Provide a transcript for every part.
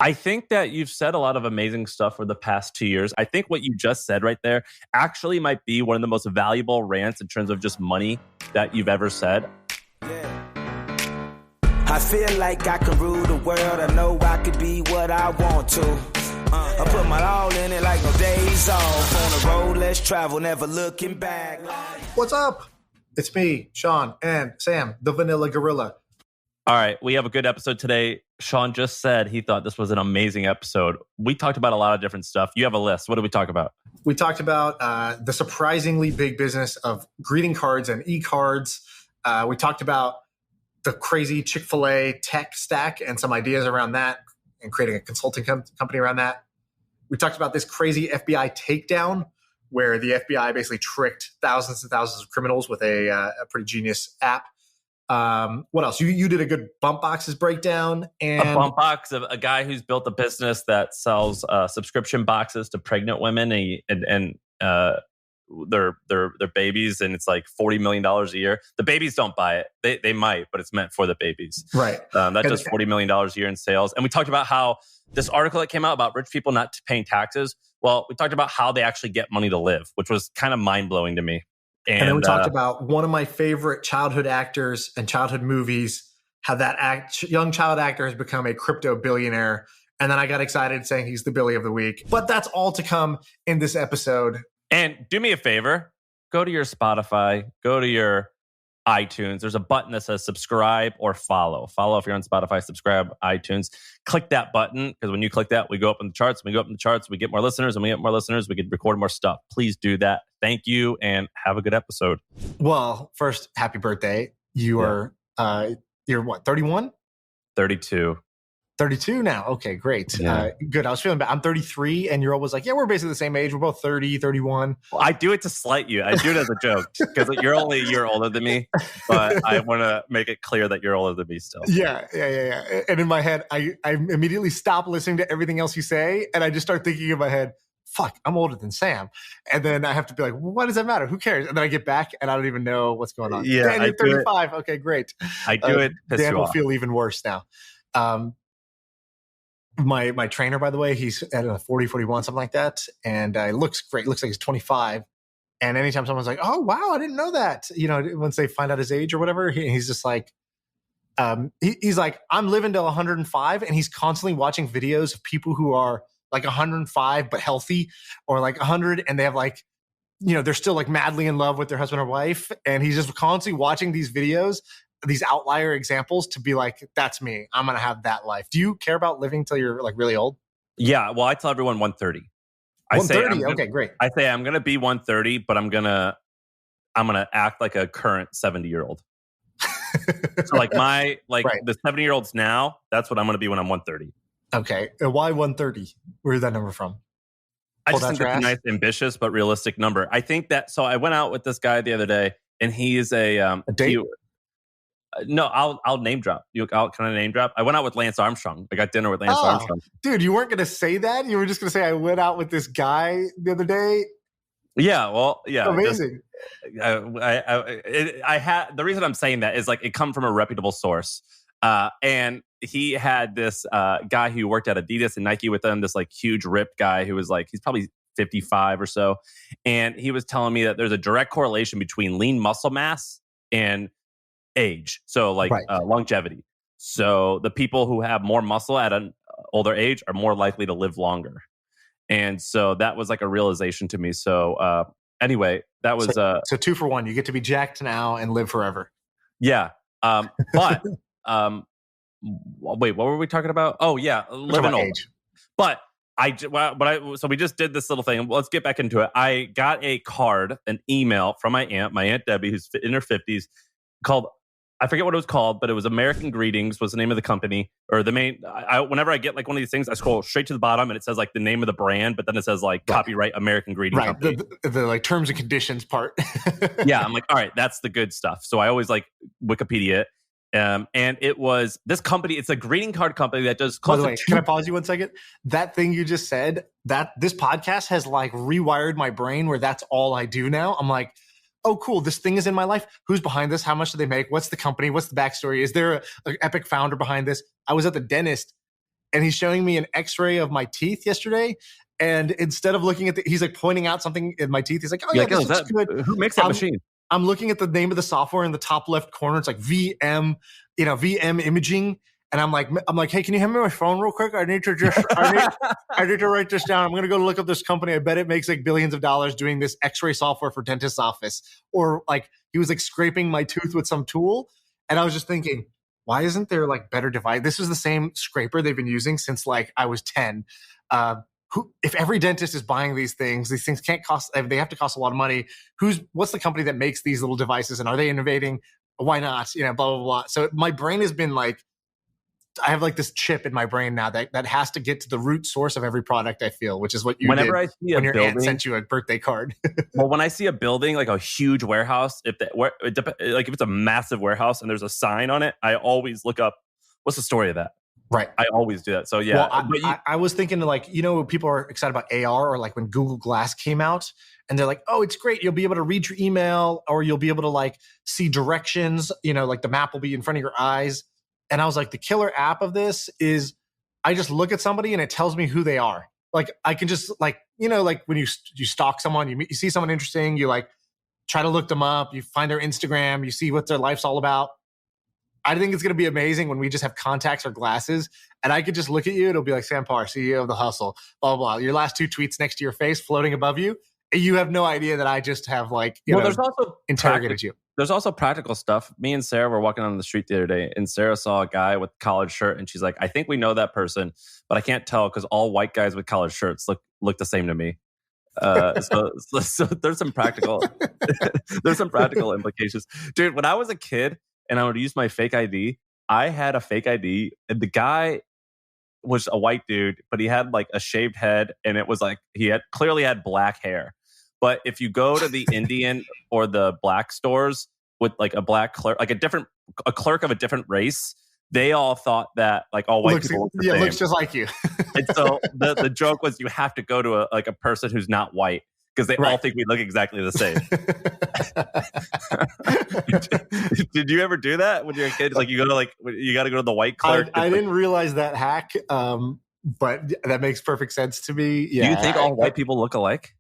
I think that you've said a lot of amazing stuff for the past 2 years. I think what you just said right there actually might be one of the most valuable rants in terms of just money that you've ever said. I feel like I can rule the world. I know I could be what I want to. I put my all in it like no days off. On the road, let's travel, never looking back. What's up? It's me, Shaan, and Sam, the Vanilla Gorilla. All right, we have a good episode today. Shaan just said he thought this was an amazing episode. We talked about a lot of different stuff. You have a list. What did we talk about? We talked about the surprisingly big business of greeting cards and e-cards. We talked about the crazy Chick-fil-A tech stack and some ideas around that and creating a consulting company around that. We talked about this crazy FBI takedown where the FBI basically tricked thousands and thousands of criminals with a pretty genius app. What else? You did a good bump boxes breakdown. And a bump box of a guy who's built a business that sells subscription boxes to pregnant women and their babies, and it's like $40 million a year. The babies don't buy it. They might, but it's meant for the babies. Right. That does $40 million a year in sales. And we talked about how this article that came out about rich people not paying taxes. Well, we talked about how they actually get money to live, which was kind of mind-blowing to me. And then we talked about one of my favorite childhood actors and childhood movies, how that young child actor has become a crypto billionaire. And then I got excited saying he's the Billy of the Week. But that's all to come in this episode. And do me a favor, go to your Spotify, go to your iTunes. There's a button that says subscribe or follow. Follow if you're on Spotify, subscribe, iTunes. Click that button, because when you click that, we go up in the charts. When we go up in the charts, we get more listeners. And we get more listeners, we can record more stuff. Please do that. Thank you, and have a good episode. Well, first, happy birthday. You're what, 31? 32. 32 now. Okay, great. Yeah. Good. I was feeling bad. I'm 33, and you're always like, yeah, we're basically the same age. We're both 30, 31. Well, I do it to slight you. I do it as a joke because you're only a year older than me, but I want to make it clear that you're older than me still. Yeah. And in my head, I immediately stop listening to everything else you say, and I just start thinking in my head, fuck, I'm older than Sam. And then I have to be like, well, what does that matter? Who cares? And then I get back, and I don't even know what's going on. Yeah, Dan, you're 35. Okay, great. I do it. Dan will feel even worse now. My trainer, by the way, he's at 40, 41, something like that. And he looks great. Looks like he's 25. And anytime someone's like, oh, wow, I didn't know that. You know, once they find out his age or whatever, he's just like, he's like, I'm living till 105. And he's constantly watching videos of people who are like 105, but healthy, or like 100. And they have like, you know, they're still like madly in love with their husband or wife. And he's just constantly watching these videos, these outlier examples, to be like, that's me. I'm going to have that life. Do you care about living till you're like really old? Yeah. Well, I tell everyone 130. 130? Okay, great. I say I'm going to be 130, but I'm going to act like a current 70-year-old. So like right. The 70-year-olds now, that's what I'm going to be when I'm 130. Okay. Why 130? Where did that number from? I just think that's a nice, ambitious, but realistic number. I think that, so I went out with this guy the other day, and he is a date? No, I'll name drop. Can I name drop? I went out with Lance Armstrong. I got dinner with Lance Armstrong. Dude, you weren't going to say that? You were just going to say, I went out with this guy the other day? Yeah, well, yeah. Amazing. I had, the reason I'm saying that is like, it come from a reputable source. And he had this guy who worked at Adidas and Nike with him, this like huge ripped guy who was like, he's probably 55 or so. And he was telling me that there's a direct correlation between lean muscle mass and age. So like longevity. So the people who have more muscle at an older age are more likely to live longer. And so that was like a realization to me. So anyway, that was... So 2 for 1. You get to be jacked now and live forever. Yeah. But... wait, what were we talking about? Oh yeah, living old. Age. But so we just did this little thing. Let's get back into it. I got a card, an email from my Aunt Debbie, who's in her 50s, called, I forget what it was called, but it was American Greetings was the name of the company, or the main. Whenever I get like one of these things, I scroll straight to the bottom and it says like the name of the brand, but then it says like copyright American Greetings Company. The like terms and conditions part. Yeah, I'm like, all right, that's the good stuff. So I always like Wikipedia it. And it was this company, it's a greeting card company that does close. By the way, can I pause you 1 second? That thing you just said, that this podcast has like rewired my brain where that's all I do now. I'm like, oh, cool, this thing is in my life. Who's behind this? How much do they make? What's the company? What's the backstory? Is there an epic founder behind this? I was at the dentist and he's showing me an X-ray of my teeth yesterday. And instead of looking at he's like pointing out something in my teeth. He's like, "Oh yeah, this looks good." Who makes that machine? I'm looking at the name of the software in the top left corner. It's like VM, VM imaging. And I'm like, "Hey, can you hand me my phone real quick? I need to write this down. I'm going to go look up this company. I bet it makes like billions of dollars doing this X-ray software for dentist's office." Or like he was like scraping my tooth with some tool. And I was just thinking, why isn't there like better device? This is the same scraper they've been using since like I was 10. If every dentist is buying these things can't cost, they have to cost a lot of money. What's the company that makes these little devices, and are they innovating? Why not? Blah, blah, blah. So my brain has been like, I have like this chip in my brain now that has to get to the root source of every product, I feel, which is what you did I see when your aunt sent you a birthday card. Well, when I see a building, like a huge warehouse, if it's a massive warehouse and there's a sign on it, I always look up, what's the story of that? Right. I always do that. So yeah. Well, I was thinking like, people are excited about AR, or like when Google Glass came out and they're like, "Oh, it's great. You'll be able to read your email, or you'll be able to like see directions, like the map will be in front of your eyes." And I was like, the killer app of this is I just look at somebody and it tells me who they are. Like I can just like, like when you stalk someone, you see someone interesting, you like try to look them up, you find their Instagram, you see what their life's all about. I think it's going to be amazing when we just have contacts or glasses and I could just look at you. It'll be like, "Sam Parr, CEO of The Hustle, blah, blah, blah." Your last 2 tweets next to your face floating above you. You have no idea that I just have like, there's also interrogated you. There's also practical stuff. Me and Sarah were walking on the street the other day, and Sarah saw a guy with a collared shirt, and she's like, "I think we know that person, but I can't tell because all white guys with collared shirts look the same to me." So there's some practical implications, dude. When I was a kid and I would use my fake ID, I had a fake ID, and the guy was a white dude, but he had like a shaved head, and it was like he clearly had black hair. But if you go to the Indian or the black stores with like a black clerk, like a clerk of a different race, they all thought that like all white people look the same. Looks just like you. And so the joke was you have to go to a person who's not white because they all think we look exactly the same. Did you ever do that when you were a kid? Like you got to go to the white clerk. I didn't realize that hack, but that makes perfect sense to me. Yeah. Do you think all white people look alike?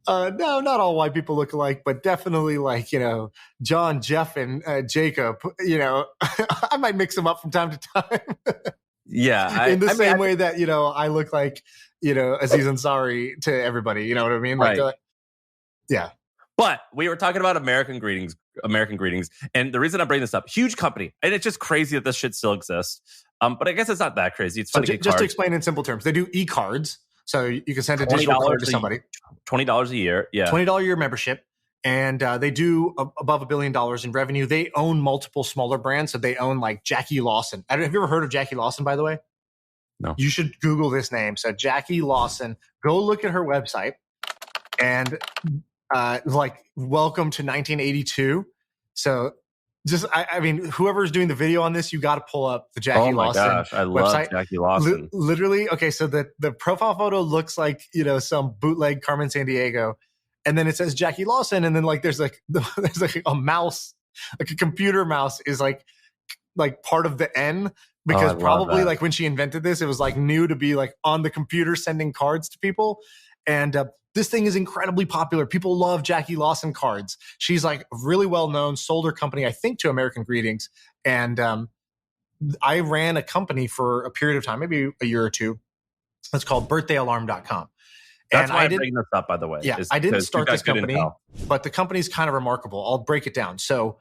No, not all white people look alike, but definitely like, John, Jeff, and Jacob, I might mix them up from time to time. Yeah. In the same way that, I look like, Aziz Ansari to everybody, you know what I mean? Like, right. Yeah. But we were talking about American Greetings. And the reason I bring this up, huge company. And it's just crazy that this shit still exists. But I guess it's not that crazy. It's funny. So just to explain in simple terms, they do e-cards. So you can send a digital card to somebody. $20 a year. Yeah. $20 a year membership. And they do above $1 billion in revenue. They own multiple smaller brands. So they own like Jackie Lawson. Have you ever heard of Jackie Lawson, by the way? No. You should Google this name. So Jackie Lawson, go look at her website and like welcome to 1982. So just, I mean, whoever's doing the video on this, you got to pull up the Jackie Lawson. Oh my gosh, I love Jackie Lawson. Literally, okay, so the profile photo looks like, some bootleg Carmen Sandiego. And then it says Jackie Lawson. And then like there's like a mouse, like a computer mouse is like part of the N. Because probably like when she invented this, it was like new to be like on the computer sending cards to people. And this thing is incredibly popular. People love Jackie Lawson cards. She's like really well known, sold her company, I think, to American Greetings. And I ran a company for a period of time, maybe a year or two. It's called birthdayalarm.com. That's why I'm bringing this up, by the way. Yeah, I didn't start this company, but the company's kind of remarkable. I'll break it down. So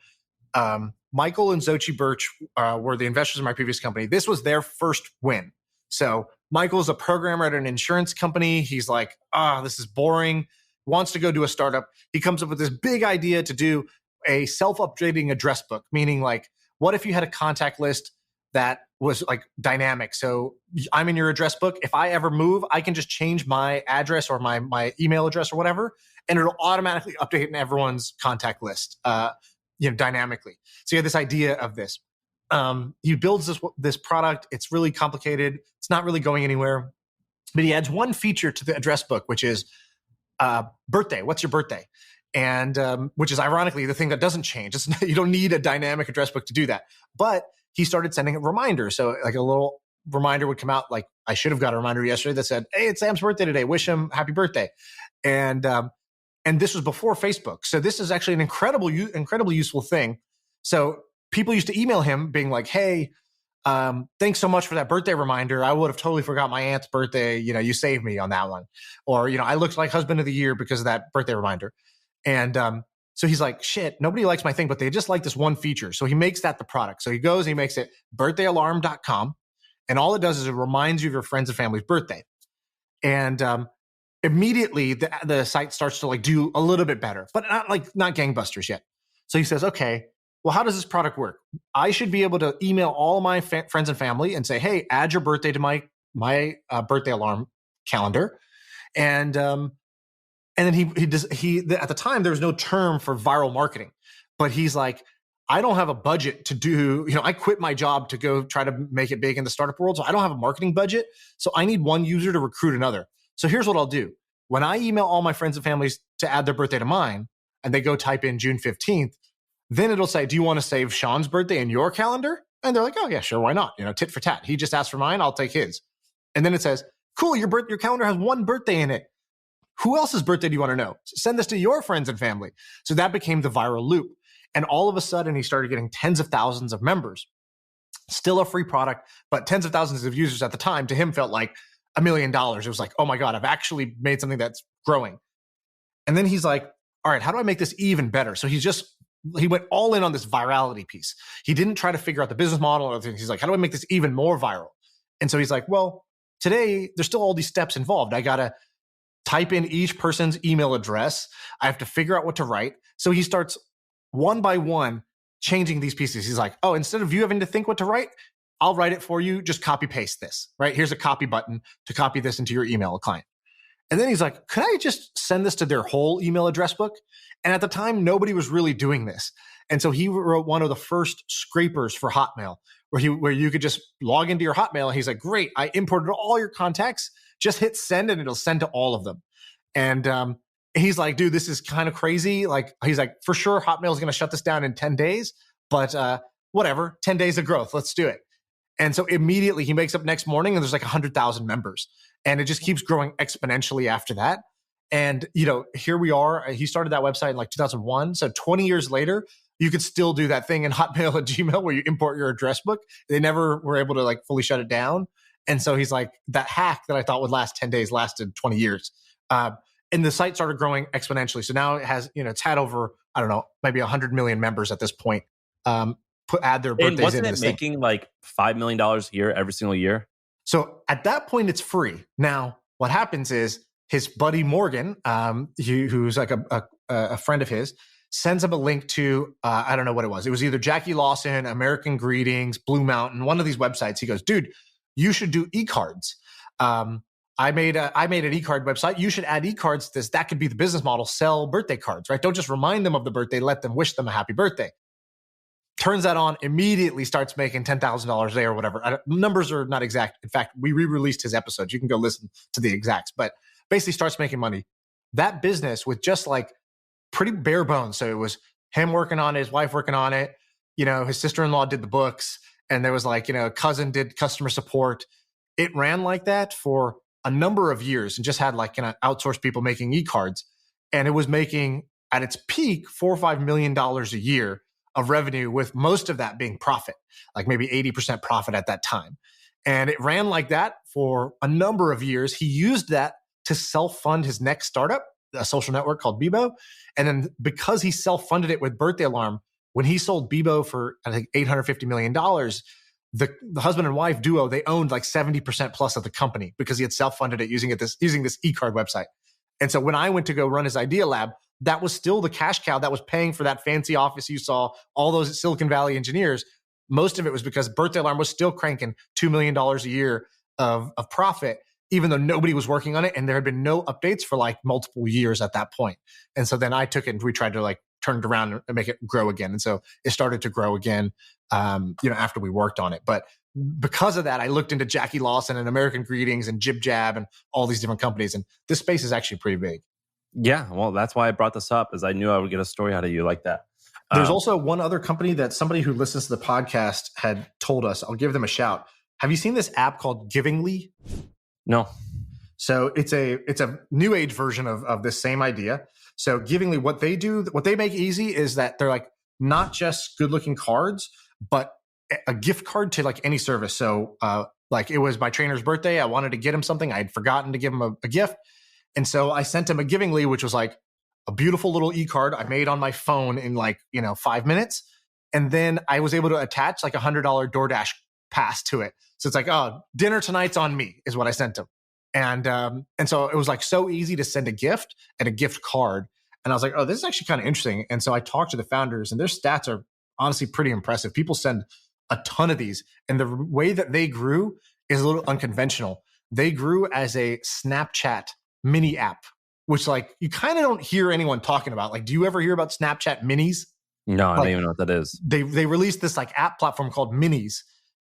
Michael and Xochitl Birch were the investors in my previous company. This was their first win. So Michael's a programmer at an insurance company. He's like, this is boring. Wants to go do a startup. He comes up with this big idea to do a self-updating address book, meaning like, what if you had a contact list that was like dynamic? So I'm in your address book. If I ever move, I can just change my address or my email address or whatever, and it'll automatically update in everyone's contact list, dynamically. So you have this idea of this. He builds this product. It's really complicated. It's not really going anywhere. But he adds one feature to the address book, which is birthday. What's your birthday? And which is ironically the thing that doesn't change. You don't need a dynamic address book to do that. But he started sending a reminder. So like a little reminder would come out. Like I should have got a reminder yesterday that said, "Hey, it's Sam's birthday today. Wish him happy birthday." And this was before Facebook. So this is actually an incredibly useful thing. So people used to email him being like, "Hey, thanks so much for that birthday reminder. I would have totally forgot my aunt's birthday. You saved me on that one." Or, I looked like husband of the year because of that birthday reminder. And so he's like, shit, nobody likes my thing, but they just like this one feature. So he makes that the product. So he goes, he makes it birthdayalarm.com. And all it does is it reminds you of your friends and family's birthday. And immediately the site starts to like do a little bit better, but not gangbusters yet. So he says, okay, well, how does this product work? I should be able to email all my friends and family and say, hey, add your birthday to my birthday alarm calendar. And then he at the time, there was no term for viral marketing, but he's like, I don't have a budget to do, I quit my job to go try to make it big in the startup world. So I don't have a marketing budget. So I need one user to recruit another. So here's what I'll do. When I email all my friends and families to add their birthday to mine and they go type in June 15th, then it'll say, do you want to save Shaan's birthday in your calendar? And they're like, oh yeah, sure. Why not? Tit for tat. He just asked for mine. I'll take his. And then it says, cool. Your calendar has one birthday in it. Who else's birthday do you want to know? Send this to your friends and family. So that became the viral loop. And all of a sudden, he started getting tens of thousands of members. Still a free product, but tens of thousands of users at the time to him felt like $1 million. It was like, oh my God, I've actually made something that's growing. And then he's like, all right, how do I make this even better? So he went all in on this virality piece. He didn't try to figure out the business model or things. He's like, how do I make this even more viral? And so he's like, well, today there's still all these steps involved. I got to type in each person's email address. I have to figure out what to write. So he starts one by one changing these pieces. He's like, oh, instead of you having to think what to write, I'll write it for you. Just copy paste this, right? Here's a copy button to copy this into your email client. And then he's like, could I just send this to their whole email address book? And at the time, nobody was really doing this. And so he wrote one of the first scrapers for Hotmail where you could just log into your Hotmail. And he's like, great, I imported all your contacts. Just hit send and it'll send to all of them. And he's like, dude, this is kind of crazy. Like, he's like, for sure, Hotmail is going to shut this down in 10 days, but whatever, 10 days of growth. Let's do it. And so immediately he wakes up next morning and there's like 100,000 members and it just keeps growing exponentially after that. And, here we are. He started that website in like 2001. So 20 years later, you could still do that thing in Hotmail and Gmail where you import your address book. They never were able to like fully shut it down. And so he's like, that hack that I thought would last 10 days lasted 20 years. And the site started growing exponentially. So now it has, it's had over, I don't know, maybe 100 million members at this point. Add their birthdays in. Wasn't it making like $5 million a year every single year? So at that point, it's free. Now, what happens is his buddy Morgan, who's like a friend of his, sends him a link to, I don't know what it was. It was either Jackie Lawson, American Greetings, Blue Mountain, one of these websites. He goes, dude, you should do e-cards. I made an e-card website. You should add e-cards to this. That could be the business model. Sell birthday cards, right? Don't just remind them of the birthday. Let them wish them a happy birthday. Turns that on, immediately starts making $10,000 a day or whatever. Numbers are not exact. In fact, we re-released his episodes. You can go listen to the exacts, but basically starts making money. That business with just like pretty bare bones. So it was him working on it, his wife working on it. His sister-in-law did the books and there was like, a cousin did customer support. It ran like that for a number of years and just had like, outsourced people making e-cards. And it was making at its peak $4 or $5 million a year of revenue, with most of that being profit, like maybe 80% profit at that time. And it ran like that for a number of years. He used that to self-fund his next startup, a social network called Bebo. And then because he self-funded it with Birthday Alarm, when he sold Bebo for, I think, $850 million, the husband and wife duo, they owned like 70% plus of the company because he had self-funded it using this e-card website. And so when I went to go run his Idea Lab, that was still the cash cow that was paying for that fancy office you saw, all those Silicon Valley engineers. Most of it was because Birthday Alarm was still cranking $2 million a year of profit, even though nobody was working on it. And there had been no updates for like multiple years at that point. And so then I took it and we tried to like turn it around and make it grow again. And so it started to grow again, after we worked on it. But because of that, I looked into Jackie Lawson and American Greetings and Jib Jab and all these different companies. And this space is actually pretty big. Yeah, well, that's why I brought this up, is I knew I would get a story out of you like that. There's also one other company that somebody who listens to the podcast had told us. I'll give them a shout. Have you seen this app called Givingli? No. So it's a new age version of this same idea. So Givingli, what they make easy is that they're like not just good looking cards, but a gift card to like any service. So like it was my trainer's birthday. I wanted to get him something. I had forgotten to give him a gift. And so I sent him a Givingli, which was like a beautiful little e-card I made on my phone in like, 5 minutes. And then I was able to attach like $100 DoorDash pass to it. So it's like, oh, dinner tonight's on me is what I sent him. And so it was like so easy to send a gift and a gift card. And I was like, oh, this is actually kind of interesting. And so I talked to the founders and their stats are honestly pretty impressive. People send a ton of these. And the way that they grew is a little unconventional. They grew as a Snapchat mini app, which like you kind of don't hear anyone talking about. Like, do you ever hear about Snapchat minis? No, I don't even know what that is. They released this like app platform called Minis.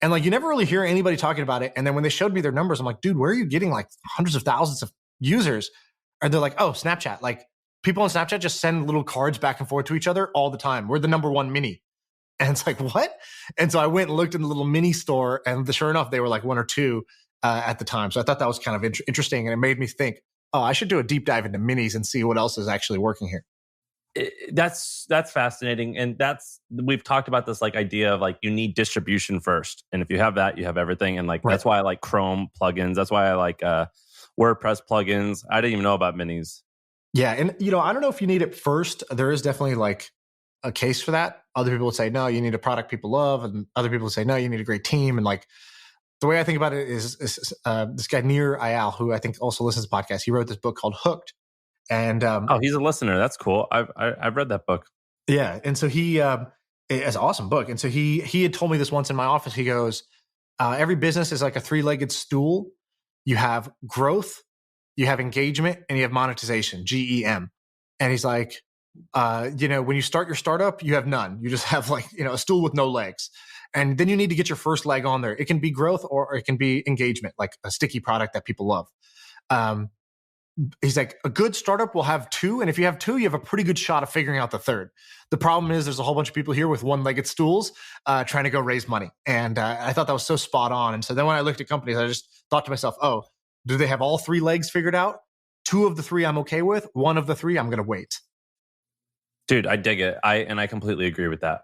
And like, you never really hear anybody talking about it. And then when they showed me their numbers, I'm like, dude, where are you getting like hundreds of thousands of users? And they're like, oh, Snapchat. Like people on Snapchat just send little cards back and forth to each other all the time. We're the number one mini. And it's like, what? And so I went and looked in the little mini store and sure enough, they were like one or two at the time. So I thought that was kind of interesting. And it made me think, oh, I should do a deep dive into minis and see what else is actually working here. That's fascinating. And we've talked about this like idea of like you need distribution first. And if you have that, you have everything. And like, That's why I like Chrome plugins. That's why I like WordPress plugins. I didn't even know about minis. Yeah. And, I don't know if you need it first. There is definitely like a case for that. Other people would say, no, you need a product people love. And other people would say, no, you need a great team. And like, the way I think about it is this guy, Nir Eyal, who I think also listens to the podcast, he wrote this book called Hooked. And he's a listener. That's cool. I've read that book. Yeah. And so it's an awesome book. And so he had told me this once in my office. He goes, every business is like a 3-legged stool. You have growth, you have engagement, and you have monetization, GEM. And he's like, when you start your startup, you have none. You just have like, a stool with no legs. And then you need to get your first leg on there. It can be growth or it can be engagement, like a sticky product that people love. He's like, a good startup will have 2. And if you have 2, you have a pretty good shot of figuring out the third. The problem is there's a whole bunch of people here with 1-legged stools trying to go raise money. And I thought that was so spot on. And so then when I looked at companies, I just thought to myself, oh, do they have all 3 legs figured out? 2 of the 3 I'm okay with. 1 of the 3 I'm going to wait. Dude, I dig it. I completely agree with that.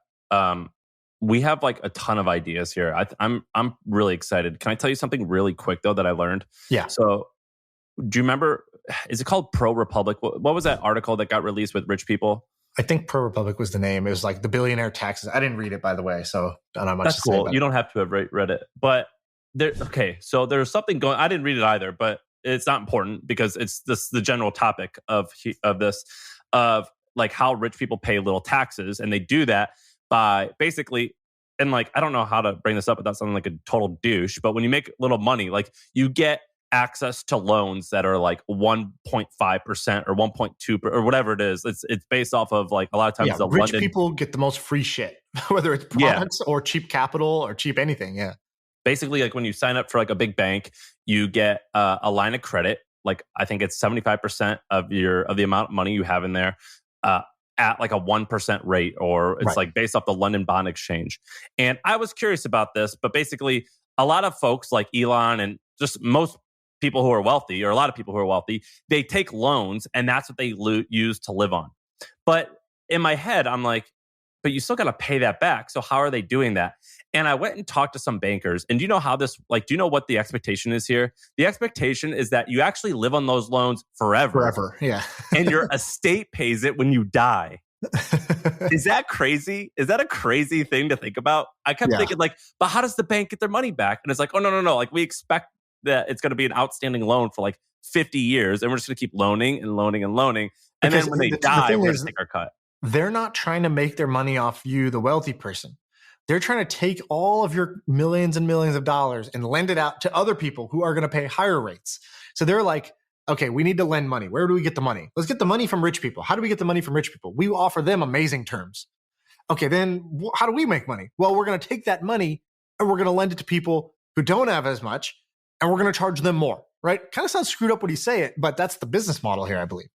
We have like a ton of ideas here. I'm really excited. Can I tell you something really quick though that I learned? Yeah. So do you remember, is it called Pro Republic? What was that article that got released with rich people? I think Pro Republic was the name. It was like the billionaire taxes. I didn't read it, by the way, so I don't have much That's to say cool. about You don't have to have read it. But so there's something going, I didn't read it either, but it's not important because it's the general topic of this, of like how rich people pay little taxes. And they do that by basically, and like, I don't know how to bring this up without sounding like a total douche, but when you make little money, like you get access to loans that are like 1.5% or 1.2 or whatever it is. It's based off of like a lot of times the rich London people get the most free shit, whether it's products or cheap capital or cheap anything. Yeah. Basically, like when you sign up for like a big bank, you get a line of credit. Like I think it's 75% of the amount of money you have in there at like a 1% rate, or it's like based off the London Bond Exchange. And I was curious about this, but basically a lot of folks like Elon and just most people who are wealthy, or a lot of people who are wealthy, they take loans and that's what they use to live on. But in my head, I'm like, but you still got to pay that back. So how are they doing that? And I went and talked to some bankers. And do you know how this, like, do you know what the expectation is here? The expectation is that you actually live on those loans forever. Forever, yeah. And your estate pays it when you die. Is that crazy? Is that a crazy thing to think about? I kept thinking like, but how does the bank get their money back? And it's like, oh, no. Like we expect that it's going to be an outstanding loan for like 50 years. And we're just going to keep loaning and loaning and loaning. And then when they die, we're going to take our cut. They're not trying to make their money off you, the wealthy person. They're trying to take all of your millions and millions of dollars and lend it out to other people who are going to pay higher rates. So they're like, okay, we need to lend money. Where do we get the money? Let's get the money from rich people. How do we get the money from rich people? We offer them amazing terms. Okay, then how do we make money? Well, we're going to take that money and we're going to lend it to people who don't have as much, and we're going to charge them more, right? Kind of sounds screwed up when you say it, but that's the business model here, I believe.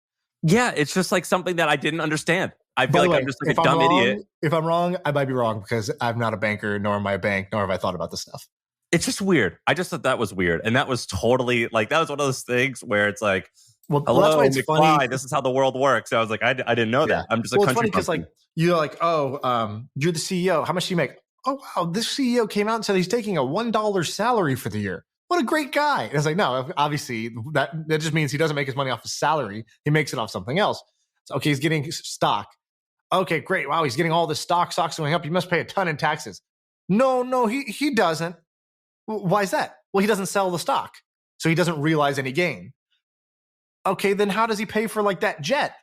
Yeah, it's just like something that I didn't understand. I feel like I'm just like a dumb idiot. If I'm wrong, I might be wrong because I'm not a banker, nor am I a bank, nor have I thought about this stuff. It's just weird. I just thought that was weird. And that was totally like, that was one of those things where it's like, hello, that's why it's McFly, funny. This is how the world works. So I was like, I didn't know that. I'm just a it's country funny because bumpkin. like, you're like, you're the CEO. How much do you make? Oh, wow. This CEO came out and said he's taking a $1 salary for the year. What a great guy. And it's like, no, obviously that just means he doesn't make his money off his salary. He makes it off something else. So, okay, he's getting stock. Okay, great. Wow, he's getting all this stock's going up. He must pay a ton in taxes. No, he doesn't. Why is that? Well, he doesn't sell the stock, so he doesn't realize any gain. Okay, then how does he pay for like that jet?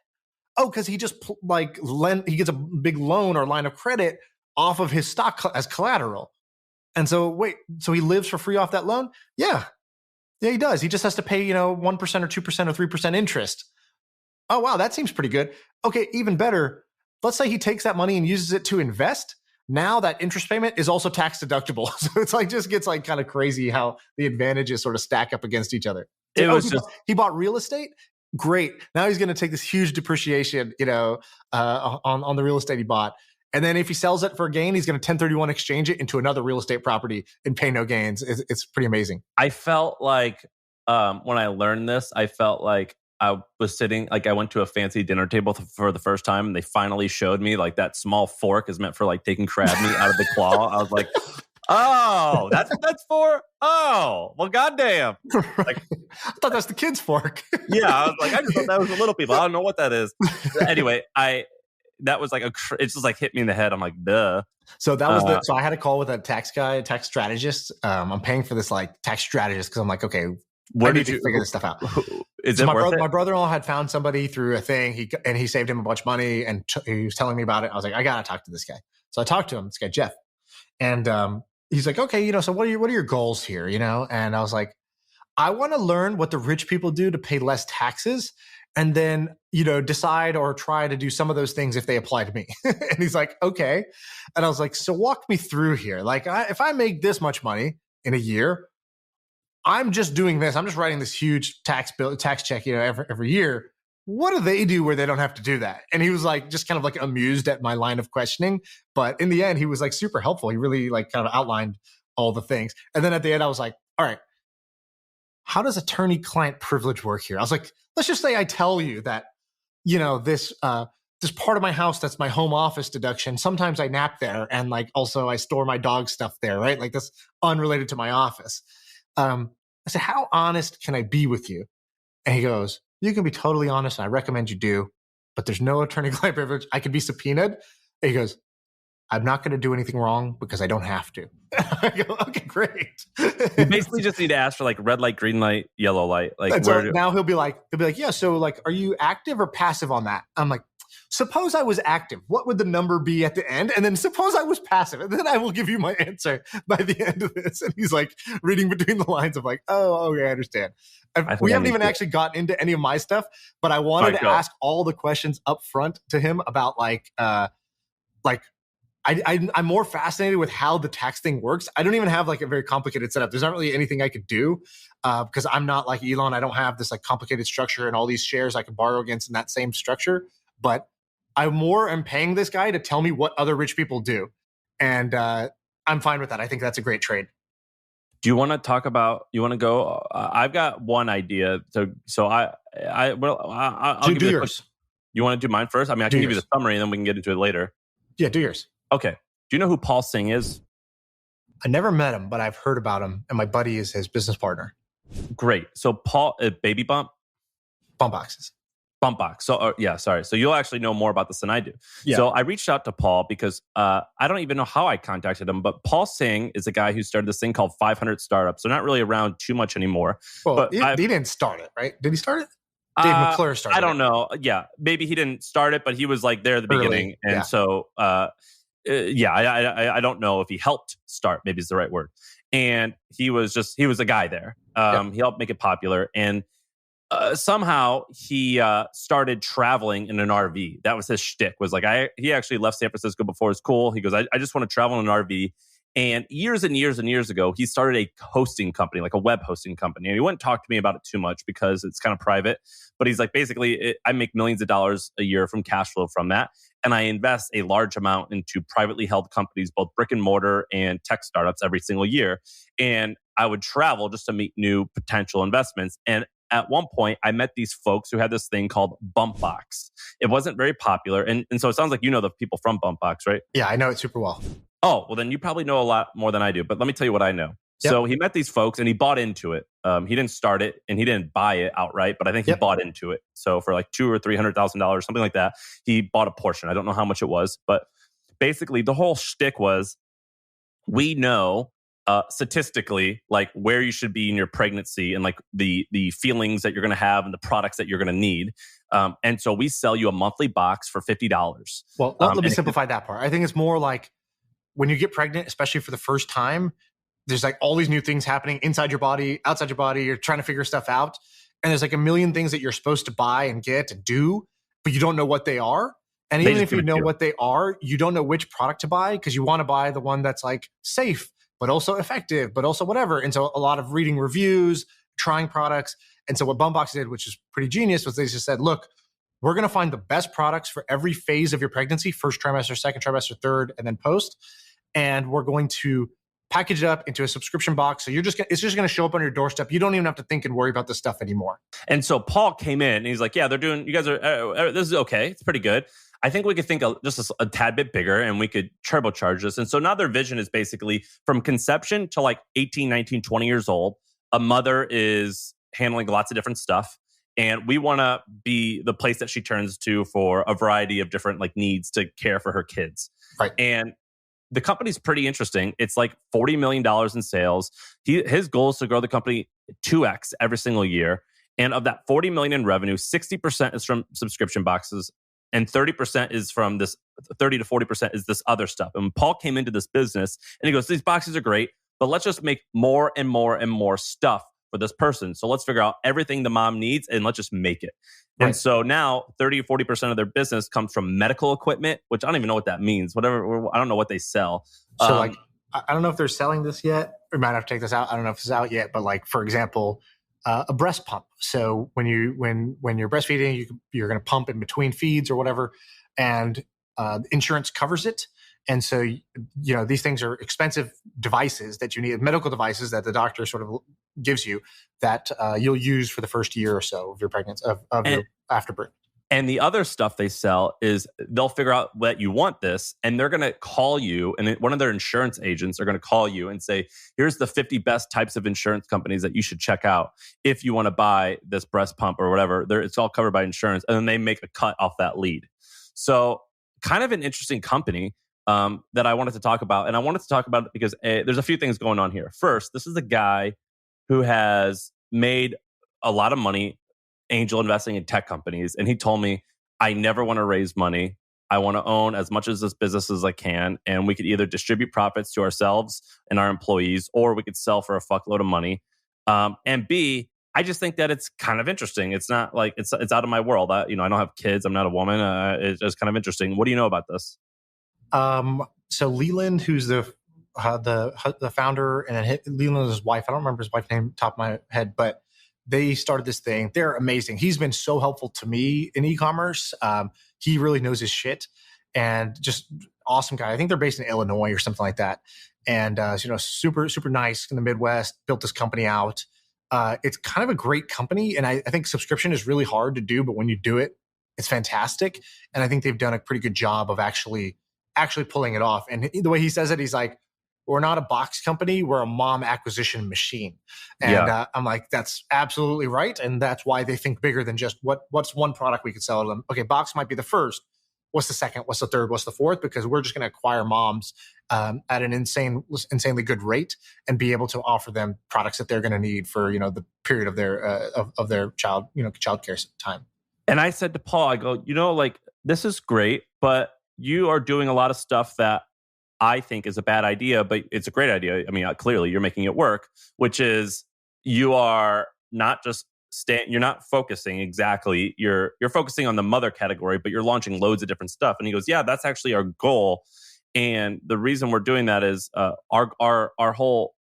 Oh, because he just he gets a big loan or line of credit off of his stock as collateral. And so so he lives for free off that loan? Yeah, he does. He just has to pay 1% or 2% or 3% interest. Oh, wow, that seems pretty good. Okay, even better. Let's say he takes that money and uses it to invest. Now that interest payment is also tax deductible. So it's like just gets like kind of crazy how the advantages sort of stack up against each other. He bought real estate. Great. Now he's going to take this huge depreciation, on the real estate he bought. And then if he sells it for a gain, he's going to 1031 exchange it into another real estate property and pay no gains. It's pretty amazing. I felt like when I learned this, I felt like I was sitting, like I went to a fancy dinner table for the first time and they finally showed me like that small fork is meant for like taking crab meat out of the claw. I was like, oh, that's what that's for? Oh, well, goddamn. Like, I thought that's the kid's fork. Yeah, I was like, I just thought that was the little people. I don't know what that is. Anyway, that was like it's just like hit me in the head. I'm like, duh. So that was so I had a call with a tax strategist. I'm paying for this like tax strategist because I'm like, okay, where did you figure this stuff out? Is it worth it? My brother-in-law had found somebody through a thing. He saved him a bunch of money, and he was telling me about it. I was like, I gotta talk to this guy. So I talked to him. This guy Jeff, and he's like, okay, so what are your goals here? And I was like, I want to learn what the rich people do to pay less taxes, and then decide or try to do some of those things if they apply to me. And he's like, okay. And I was like, so walk me through here. Like, if I make this much money in a year, I'm just doing this. I'm just writing this huge tax check, every year. What do they do where they don't have to do that? And he was like, just kind of like amused at my line of questioning. But in the end, he was like super helpful. He really like kind of outlined all the things. And then at the end, I was like, all right, how does attorney-client privilege work here? I was like, let's just say I tell you that, this part of my house that's my home office deduction. Sometimes I nap there, and like also I store my dog stuff there, right? Like that's unrelated to my office. I said, how honest can I be with you? And he goes, you can be totally honest, and I recommend you do, but there's no attorney-client privilege. I could be subpoenaed. And he goes, I'm not going to do anything wrong because I don't have to. I go, okay, great. You basically just need to ask for like red light, green light, yellow light. Like now he'll be like, yeah. So like, are you active or passive on that? I'm like, suppose I was active. What would the number be at the end? And then suppose I was passive. And then I will give you my answer by the end of this. And he's like reading between the lines of like, oh, okay, I understand. We haven't even actually gotten into any of my stuff, but I wanted to ask all the questions up front to him about I'm more fascinated with how the tax thing works. I don't even have like a very complicated setup. There's not really anything I could do because I'm not like Elon. I don't have this like complicated structure and all these shares I can borrow against in that same structure. But I'm paying this guy to tell me what other rich people do. And I'm fine with that. I think that's a great trade. Do you want to talk about, you want to go? I've got one idea. So I'll do yours. You want to do mine first? I mean, I can give you the summary and then we can get into it later. Yeah, do yours. Okay. Do you know who Paul Singh is? I never met him, but I've heard about him. And my buddy is his business partner. Great. So Paul, Baby Bump? Bump boxes. Bump box. So sorry. So you'll actually know more about this than I do. Yeah. So I reached out to Paul because I don't even know how I contacted him, but Paul Singh is a guy who started this thing called 500 Startups. So not really around too much anymore. Well, but he didn't start it, right? Did he start it? Dave McClure started it. I don't know. Yeah. Maybe he didn't start it, but he was like there at the beginning. And so, I don't know if he helped start, maybe is the right word. And he was a guy there. He helped make it popular. And somehow he started traveling in an RV. That was his shtick. Was like he actually left San Francisco before school. He goes, I just want to travel in an RV. And years and years and years ago, he started a hosting company, like a web hosting company. And he wouldn't talk to me about it too much because it's kind of private. But he's like, basically, I make millions of dollars a year from cash flow from that. And I invest a large amount into privately held companies, both brick and mortar and tech startups every single year. And I would travel just to meet new potential investments. And at one point, I met these folks who had this thing called Bumpbox. It wasn't very popular. And so it sounds like you know the people from Bumpbox, right? Yeah, I know it super well. Oh, well, then you probably know a lot more than I do. But let me tell you what I know. Yep. So he met these folks and he bought into it. He didn't start it and he didn't buy it outright, but I think he bought into it. So for like $200,000 or $300,000, something like that, he bought a portion. I don't know how much it was, but basically the whole shtick was, we know statistically like where you should be in your pregnancy and like the feelings that you're going to have and the products that you're going to need. And so we sell you a monthly box for $50. Well, let me simplify that part. I think it's more like when you get pregnant, especially for the first time, there's like all these new things happening inside your body, outside your body. You're trying to figure stuff out. And there's like a million things that you're supposed to buy and get and do, but you don't know what they are. And even if you know what they are, you don't know which product to buy because you want to buy the one that's like safe, but also effective, but also whatever. And so a lot of reading reviews, trying products. And so what Bumpbox did, which is pretty genius, was they just said, look, we're going to find the best products for every phase of your pregnancy, first trimester, second trimester, third, and then post. And we're going to package it up into a subscription box. So it's just going to show up on your doorstep. You don't even have to think and worry about this stuff anymore. And so Paul came in and he's like, yeah, you guys are, this is okay. It's pretty good. I think we could think just a tad bit bigger and we could turbocharge this. And so now their vision is basically from conception to like 18, 19, 20 years old, a mother is handling lots of different stuff. And we want to be the place that she turns to for a variety of different like needs to care for her kids. Right. And the company's pretty interesting. It's like $40 million in sales. His goal is to grow the company 2x every single year. And of that $40 million in revenue, 60% is from subscription boxes and 30% is from this, 30 to 40% is this other stuff. And Paul came into this business and he goes, these boxes are great, but let's just make more and more and more stuff for this person. So let's figure out everything the mom needs and let's just make it. Right. And so now 30 or 40% of their business comes from medical equipment, which I don't even know what that means. Whatever, I don't know what they sell. So like, I don't know if they're selling this yet. We might have to take this out. I don't know if it's out yet, but like, for example, a breast pump. So when you're breastfeeding, you're going to pump in between feeds or whatever, and insurance covers it. And so, these things are expensive devices that you need, medical devices that the doctor sort of gives you that you'll use for the first year or so of your pregnancy, of your afterbirth. And the other stuff they sell is they'll figure out that you want this and they're going to call you, and one of their insurance agents are going to call you and say, here's the 50 best types of insurance companies that you should check out if you want to buy this breast pump or whatever. It's all covered by insurance. And then they make a cut off that lead. So kind of an interesting company that I wanted to talk about. And I wanted to talk about it because there's a few things going on here. First, this is a guy who has made a lot of money angel investing in tech companies. And he told me, I never want to raise money. I want to own as much of this business as I can. And we could either distribute profits to ourselves and our employees, or we could sell for a fuckload of money. And B, I just think that it's kind of interesting. It's not like it's out of my world. I don't have kids. I'm not a woman. It's just kind of interesting. What do you know about this? So Leland, who's the founder, and then Leland is his wife. I don't remember his wife's name top of my head, but they started this thing. They're amazing. He's been so helpful to me in e-commerce. He really knows his shit and just awesome guy. I think they're based in Illinois or something like that. And, super, super nice in the Midwest, built this company out. It's kind of a great company. And I think subscription is really hard to do, but when you do it, it's fantastic. And I think they've done a pretty good job of actually pulling it off. And the way he says it, he's like, we're not a box company. We're a mom acquisition machine. And I'm like, that's absolutely right. And that's why they think bigger than just what's one product we could sell to them. Okay, box might be the first. What's the second? What's the third? What's the fourth? Because we're just going to acquire moms at an insanely good rate and be able to offer them products that they're going to need for, the period of their child care time. And I said to Paul, I go, this is great, but you are doing a lot of stuff that I think is a bad idea, but it's a great idea. I mean, clearly you're making it work, which is you are not just you're not focusing exactly. You're focusing on the mother category, but you're launching loads of different stuff. And he goes, yeah, that's actually our goal. And the reason we're doing that is our whole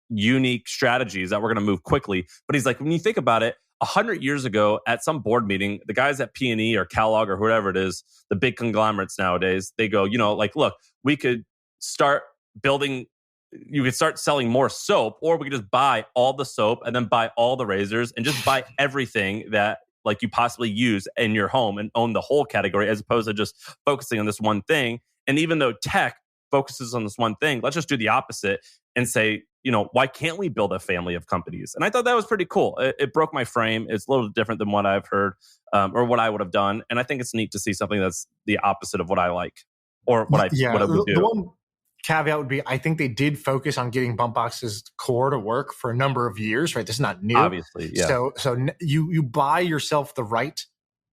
unique strategy is that we're going to move quickly. But he's like, when you think about it, 100 years ago at some board meeting, the guys at P&E or Kellogg or whoever it is, the big conglomerates nowadays, they go, like, look, we could start building, you could start selling more soap, or we could just buy all the soap and then buy all the razors and just buy everything that like you possibly use in your home and own the whole category, as opposed to just focusing on this one thing. And even though tech focuses on this one thing, let's just do the opposite and say, why can't we build a family of companies? And I thought that was pretty cool. It broke my frame. It's a little different than what I've heard or what I would have done. And I think it's neat to see something that's the opposite of what I like or what I would do. The one caveat would be, I think they did focus on getting Bumpbox's core to work for a number of years, right? This is not new. Obviously, yeah. So you buy yourself the right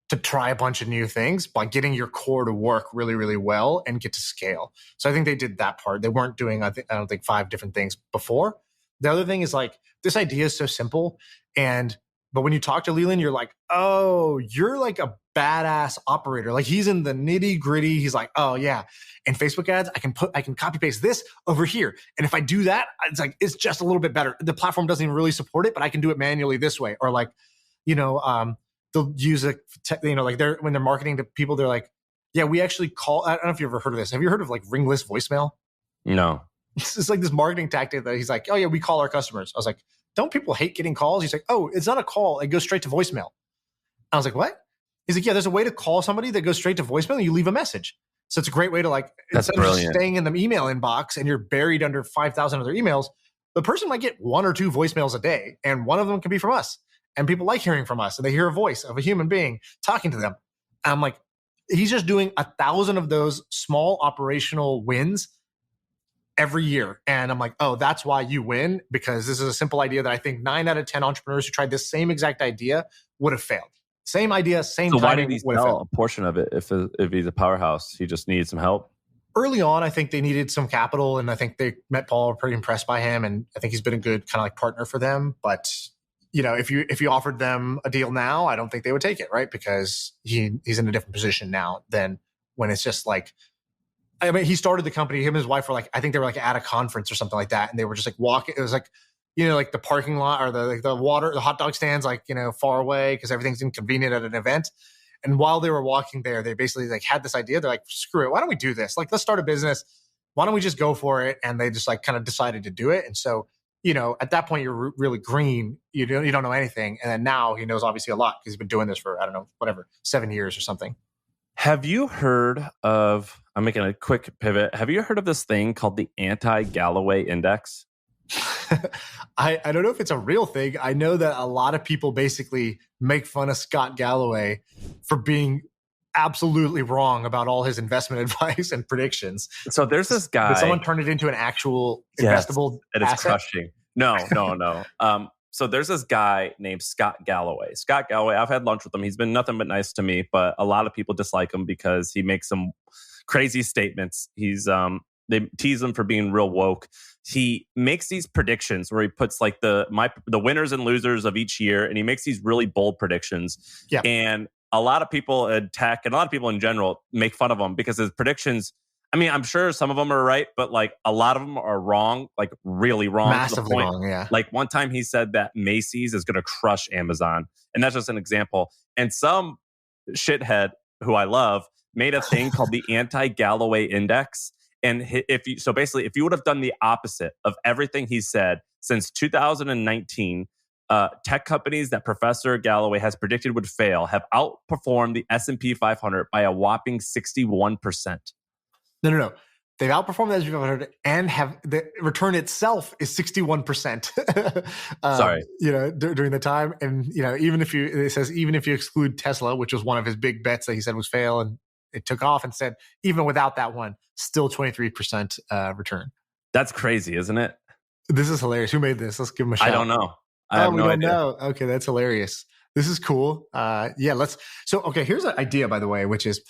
to try a bunch of new things by getting your core to work really, really well and get to scale. So I think they did that part. They weren't doing, I don't think 5 different things before. The other thing is like, this idea is so simple. But when you talk to Leland, you're like, oh, you're like a badass operator. Like he's in the nitty gritty. He's like, oh yeah. In Facebook ads, I can copy paste this over here. And if I do that, it's just a little bit better. The platform doesn't even really support it, but I can do it manually this way. Or like, they'll use when they're marketing to people, they're like, yeah, we actually call, I don't know if you've ever heard of this. Have you heard of like ringless voicemail? No. It's like this marketing tactic that he's like, oh yeah, we call our customers. I was like, don't people hate getting calls? He's like, oh, it's not a call. It goes straight to voicemail. I was like, what? He's like, yeah, there's a way to call somebody that goes straight to voicemail and you leave a message. So it's a great way to like, that's instead of just staying in the email inbox and you're buried under 5,000 other emails, the person might get 1 or 2 voicemails a day. And one of them can be from us. And people like hearing from us and they hear a voice of a human being talking to them. And I'm like, he's just doing 1,000 of those small operational wins every year. And I'm like, oh, that's why you win, because this is a simple idea that I think 9 out of 10 entrepreneurs who tried this same exact idea would have failed. Same idea, same timing. So why did he sell a portion of it if he's a powerhouse? He just needed some help? Early on, I think they needed some capital, and I think they met Paul, were pretty impressed by him, and I think he's been a good kind of like partner for them. But if you offered them a deal now, I don't think they would take it, right? Because he's in a different position now than when it's just like, I mean, he started the company. Him and his wife were like, I think they were like at a conference or something like that, and they were just like walking. It was like, like the parking lot or the hot dog stands, like far away because everything's inconvenient at an event. And while they were walking there, they basically like had this idea. They're like, screw it, why don't we do this? Like, let's start a business. Why don't we just go for it? And they just like kind of decided to do it. And so, at that point, you're really green. You don't know anything. And then now he knows obviously a lot because he's been doing this for, I don't know, whatever, 7 years or something. Have you heard of, I'm making a quick pivot. Have you heard of this thing called the anti-Galloway index? I don't know if it's a real thing. I know that a lot of people basically make fun of Scott Galloway for being absolutely wrong about all his investment advice and predictions. So there's this guy. Did someone turn it into an actual investable asset? It is asset? crushing. No. So there's this guy named Scott Galloway. Scott Galloway, I've had lunch with him. He's been nothing but nice to me, but a lot of people dislike him because he makes some crazy statements. They tease him for being real woke. He makes these predictions where he puts like the winners and losers of each year, and he makes these really bold predictions. Yeah. And a lot of people in tech and a lot of people in general make fun of him because his predictions, I mean, I'm sure some of them are right, but like a lot of them are wrong, like really wrong. Massively wrong, yeah. Like one time he said that Macy's is going to crush Amazon. And that's just an example. And some shithead who I love made a thing called the anti-Galloway index. And if you would have done the opposite of everything he said since 2019, tech companies that Professor Galloway has predicted would fail have outperformed the S&P 500 by a whopping 61%. No. They've outperformed the S&P 500 and have the return itself is 61%. Sorry, during the time, and even if you exclude Tesla, which was one of his big bets that he said was fail, and it took off, and said even without that one, still 23% return. That's crazy, isn't it? This is hilarious. Who made this? Let's give him a shout. I don't know. I have no idea. Know. Okay, that's hilarious. This is cool. Here's an idea, by the way, which is,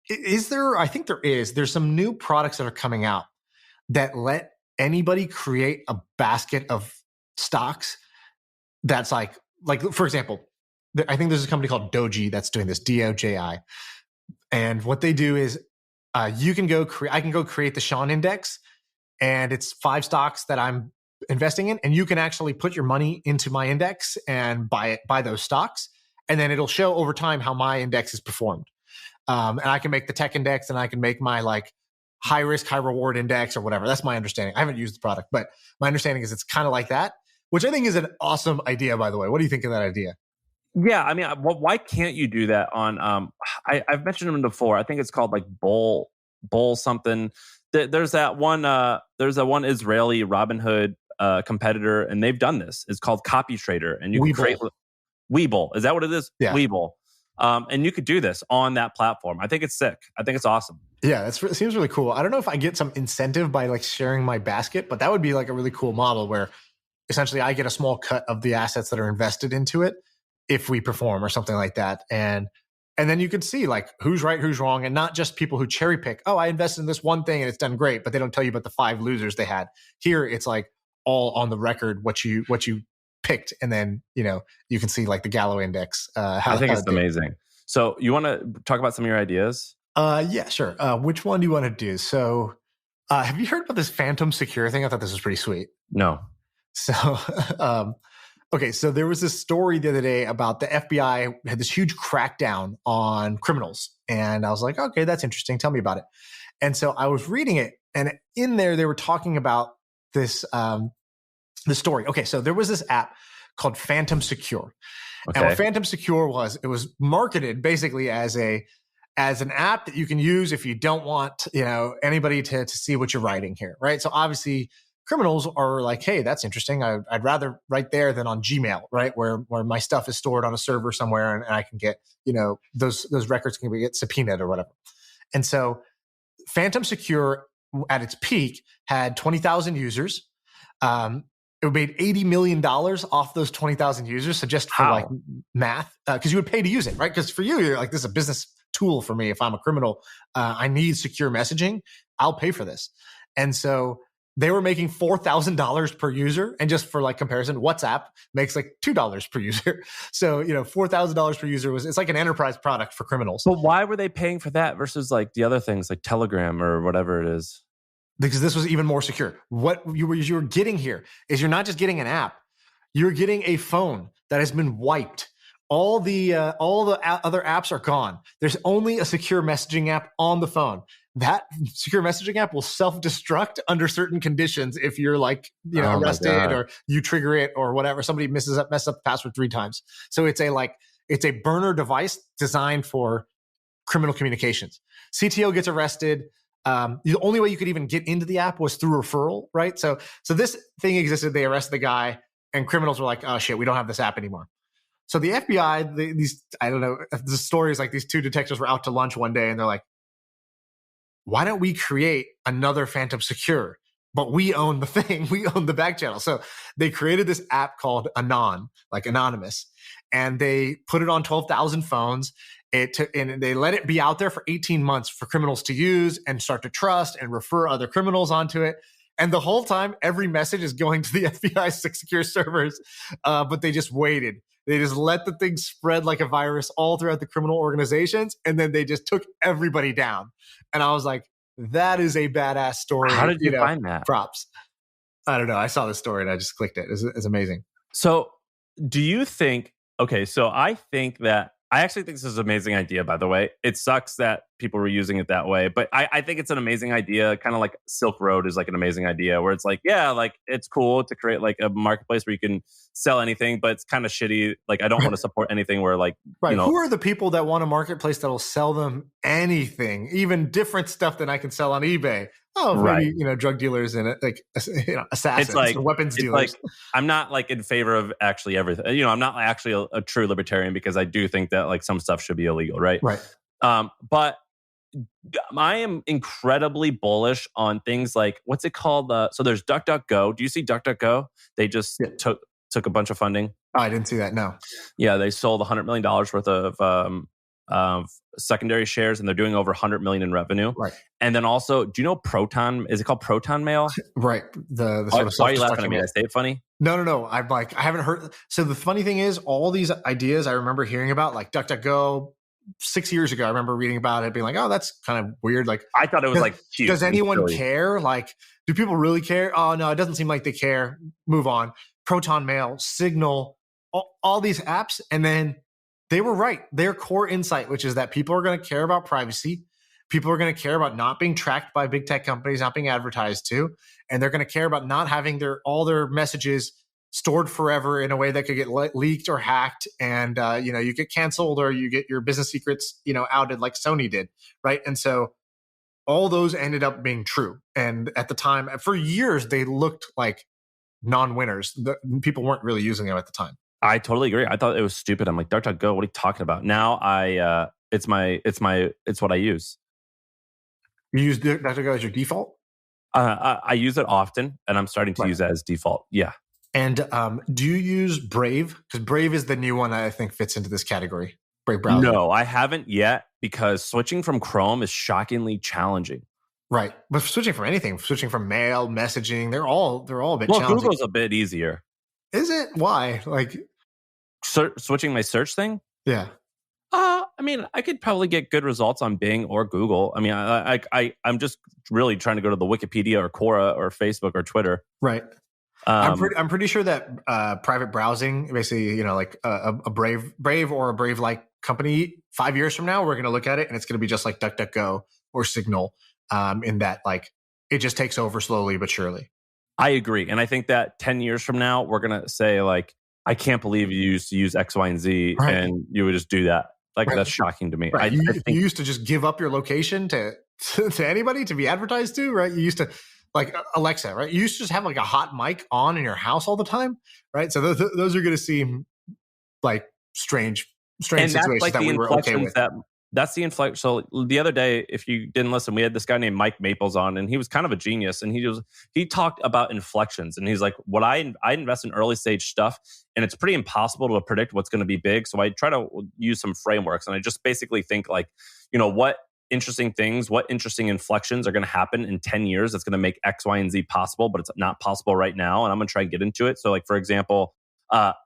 is there? I think there's some new products that are coming out that let anybody create a basket of stocks. That's like for example, I think there's a company called Doji that's doing this, DOJI. And what they do is you can go I can go create the Shaan index, and it's 5 stocks that I'm investing in, and you can actually put your money into my index and buy those stocks, and then it'll show over time how my index has performed. And I can make the tech index, and I can make my like high risk, high reward index or whatever. That's my understanding. I haven't used the product, but my understanding is it's kind of like that, which I think is an awesome idea, by the way. What do you think of that idea? Yeah, I mean, why can't you do that on? I've mentioned them before. I think it's called like Bull something. There's that one Israeli Robinhood competitor, and they've done this. It's called Copy Trader, and you can create Webull. Is that what it is? Yeah. Webull. And you could do this on that platform. I think it's sick. I think it's awesome. Yeah, it seems really cool. I don't know if I get some incentive by like sharing my basket, but that would be like a really cool model where essentially I get a small cut of the assets that are invested into it if we perform or something like that. And then you could see like who's right, who's wrong, and not just people who cherry pick. Oh, I invested in this one thing and it's done great, but they don't tell you about the 5 losers they had. Here, it's like all on the record what you picked, and then you can see like the Galloway index. I think it's amazing. So you want to talk about some of your ideas? Yeah, sure. Which one do you want to do? So, have you heard about this Phantom Secure thing? I thought this was pretty sweet. No. So, okay, so there was this story the other day about the FBI had this huge crackdown on criminals. And I was like, okay, that's interesting. Tell me about it. And so I was reading it, and in there they were talking about this the story. Okay, so there was this app called Phantom Secure. Okay. And what Phantom Secure was, it was marketed basically as an app that you can use if you don't want anybody to see what you're writing here, right? So obviously criminals are like, hey, that's interesting. I'd rather write there than on Gmail, right? Where my stuff is stored on a server somewhere, and I can get, those records can get subpoenaed or whatever. And so Phantom Secure at its peak had 20,000 users. It made $80 million off those 20,000 users. So just for like math, because you would pay to use it, right? Because for you, you're like, this is a business tool for me. If I'm a criminal, I need secure messaging. I'll pay for this. And so they were making $4,000 per user. And just for like comparison, WhatsApp makes like $2 per user. So, $4,000 per user it's like an enterprise product for criminals. But why were they paying for that versus like the other things like Telegram or whatever it is? Because this was even more secure. What you were getting here is you're not just getting an app. You're getting a phone that has been wiped. All the other apps are gone. There's only a secure messaging app on the phone. That secure messaging app will self-destruct under certain conditions if you're like, arrested or you trigger it or whatever. Somebody messes up the password 3 times. So it's a burner device designed for criminal communications. CTO gets arrested. The only way you could even get into the app was through referral, right? So this thing existed. They arrested the guy, and criminals were like, "Oh shit, we don't have this app anymore." So the FBI, the story is like these 2 detectives were out to lunch one day, and they're like, "Why don't we create another Phantom Secure? But we own the thing. We own the back channel." So they created this app called Anon, like anonymous, and they put it on 12,000 phones. And they let it be out there for 18 months for criminals to use and start to trust and refer other criminals onto it. And the whole time, every message is going to the FBI's secure servers, but they just waited. They just let the thing spread like a virus all throughout the criminal organizations, and then they just took everybody down. And I was like, that is a badass story. How did you find that? Props. I don't know. I saw the story and I just clicked it. It's amazing. So do you think, okay, so I actually think this is an amazing idea, by the way. It sucks that people were using it that way, but I think it's an amazing idea. Kind of like Silk Road is like an amazing idea where it's like, yeah, like it's cool to create like a marketplace where you can sell anything, but it's kind of shitty. Like I don't want to support anything where like, right. Who are the people that want a marketplace that'll sell them anything, even different stuff than I can sell on eBay? Oh, maybe, right. Drug dealers and assassins, it's like, weapons dealers. Like, I'm not like in favor of actually everything. I'm not actually a true libertarian because I do think that like some stuff should be illegal, right? Right. But I am incredibly bullish on things like, what's it called? So there's DuckDuckGo. Do you see DuckDuckGo? They just took a bunch of funding. Oh, I didn't see that. No. Yeah, they sold $100 million worth of secondary shares, and they're doing over 100 million in revenue. Right. And then also, do you know Proton? Is it called Proton Mail? Right. The sort of why are you laughing at me? Did I say it funny? No. I haven't heard. So the funny thing is, all these ideas I remember hearing about, like DuckDuckGo, 6 years ago, I remember reading about it, being like, oh, that's kind of weird. Like, I thought it was like cute. Does anyone really care? Like, do people really care? Oh, no, it doesn't seem like they care. Move on. Proton Mail, Signal, all these apps. And then they were right. Their core insight, which is that people are going to care about privacy. People are going to care about not being tracked by big tech companies, not being advertised to. And they're going to care about not having all their messages stored forever in a way that could get leaked or hacked. And, you get canceled or you get your business secrets, outed like Sony did. Right. And so all those ended up being true. And at the time, for years, they looked like non-winners. People weren't really using them at the time. I totally agree. I thought it was stupid. I'm like, DuckDuckGo, what are you talking about? Now it's what I use. You use DuckDuckGo as your default? I use it often, and I'm starting to use it as default. Yeah. And do you use Brave? Because Brave is the new one that I think fits into this category. Brave browser. No, I haven't yet, because switching from Chrome is shockingly challenging. Right. But switching from anything, switching from mail, messaging, they're all a bit challenging. Google's a bit easier. Is it? Why? Like switching my search thing? Yeah. I could probably get good results on Bing or Google. I'm just really trying to go to the Wikipedia or Quora or Facebook or Twitter. Right. I'm pretty sure that private browsing, basically, like a Brave or a Brave-like company, 5 years from now, we're going to look at it and it's going to be just like DuckDuckGo or Signal, in that like it just takes over slowly but surely. I agree, and I think that 10 years from now, we're going to say like, I can't believe you used to use X, Y, and Z, and you would just do that. Like, that's shocking to me. Right. You used to just give up your location to anybody to be advertised to, right? You used to, like Alexa, right? You used to just have like a hot mic on in your house all the time, right? So those are going to seem like strange situations that we were okay with. That's the inflection. So the other day, if you didn't listen, we had this guy named Mike Maples on, and he was kind of a genius. And he talked about inflections, and he's like, "What I invest in early stage stuff, and it's pretty impossible to predict what's going to be big. So I try to use some frameworks, and I just basically think like, what interesting inflections are going to happen in 10 years that's going to make X, Y, and Z possible, but it's not possible right now, and I'm going to try and get into it. So like, for example,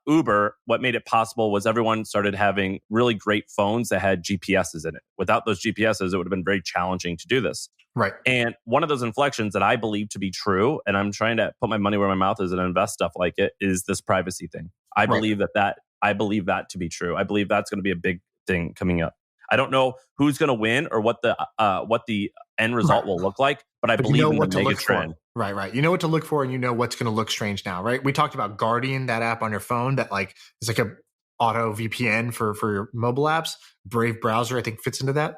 Uber, what made it possible was everyone started having really great phones that had GPSs in it. Without those GPSs, it would have been very challenging to do this. Right. And one of those inflections that I believe to be true, and I'm trying to put my money where my mouth is and invest stuff like it, is this privacy thing. I believe that to be true. I believe that's going to be a big thing coming up. I don't know who's going to win or what the end result will look like, but I believe in the mega trend. Right. You know what to look for, and you know what's going to look strange now, right? We talked about Guardian, that app on your phone that like is like a auto VPN for your mobile apps. Brave browser, I think, fits into that.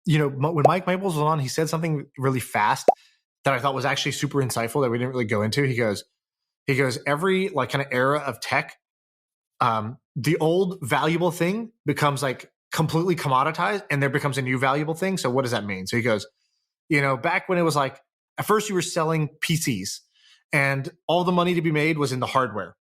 When Mike Maples was on, he said something really fast that I thought was actually super insightful that we didn't really go into. He goes, every like kind of era of tech, the old valuable thing becomes like completely commoditized, and there becomes a new valuable thing. So what does that mean? So he goes, back when it was like, at first you were selling PCs and all the money to be made was in the hardware.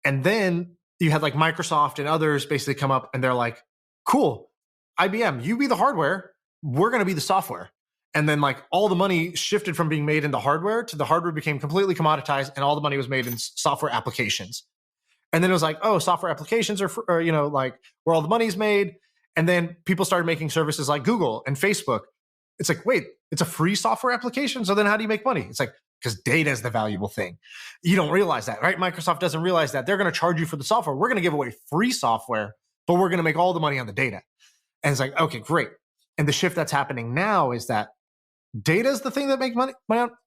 And then you had like Microsoft and others basically come up and they're like, cool, IBM, you be the hardware, we're going to be the software. And then like all the money shifted from being made in the hardware to the hardware became completely commoditized, and all the money was made in software applications. And then it was like, oh, software applications are like where all the money's made. And then people started making services like Google and Facebook. It's like, wait, it's a free software application. So then how do you make money? It's like, because data is the valuable thing. You don't realize that, right? Microsoft doesn't realize that. They're going to charge you for the software. We're going to give away free software, but we're going to make all the money on the data. And it's like, okay, great. And the shift that's happening now is that data is the thing that makes money.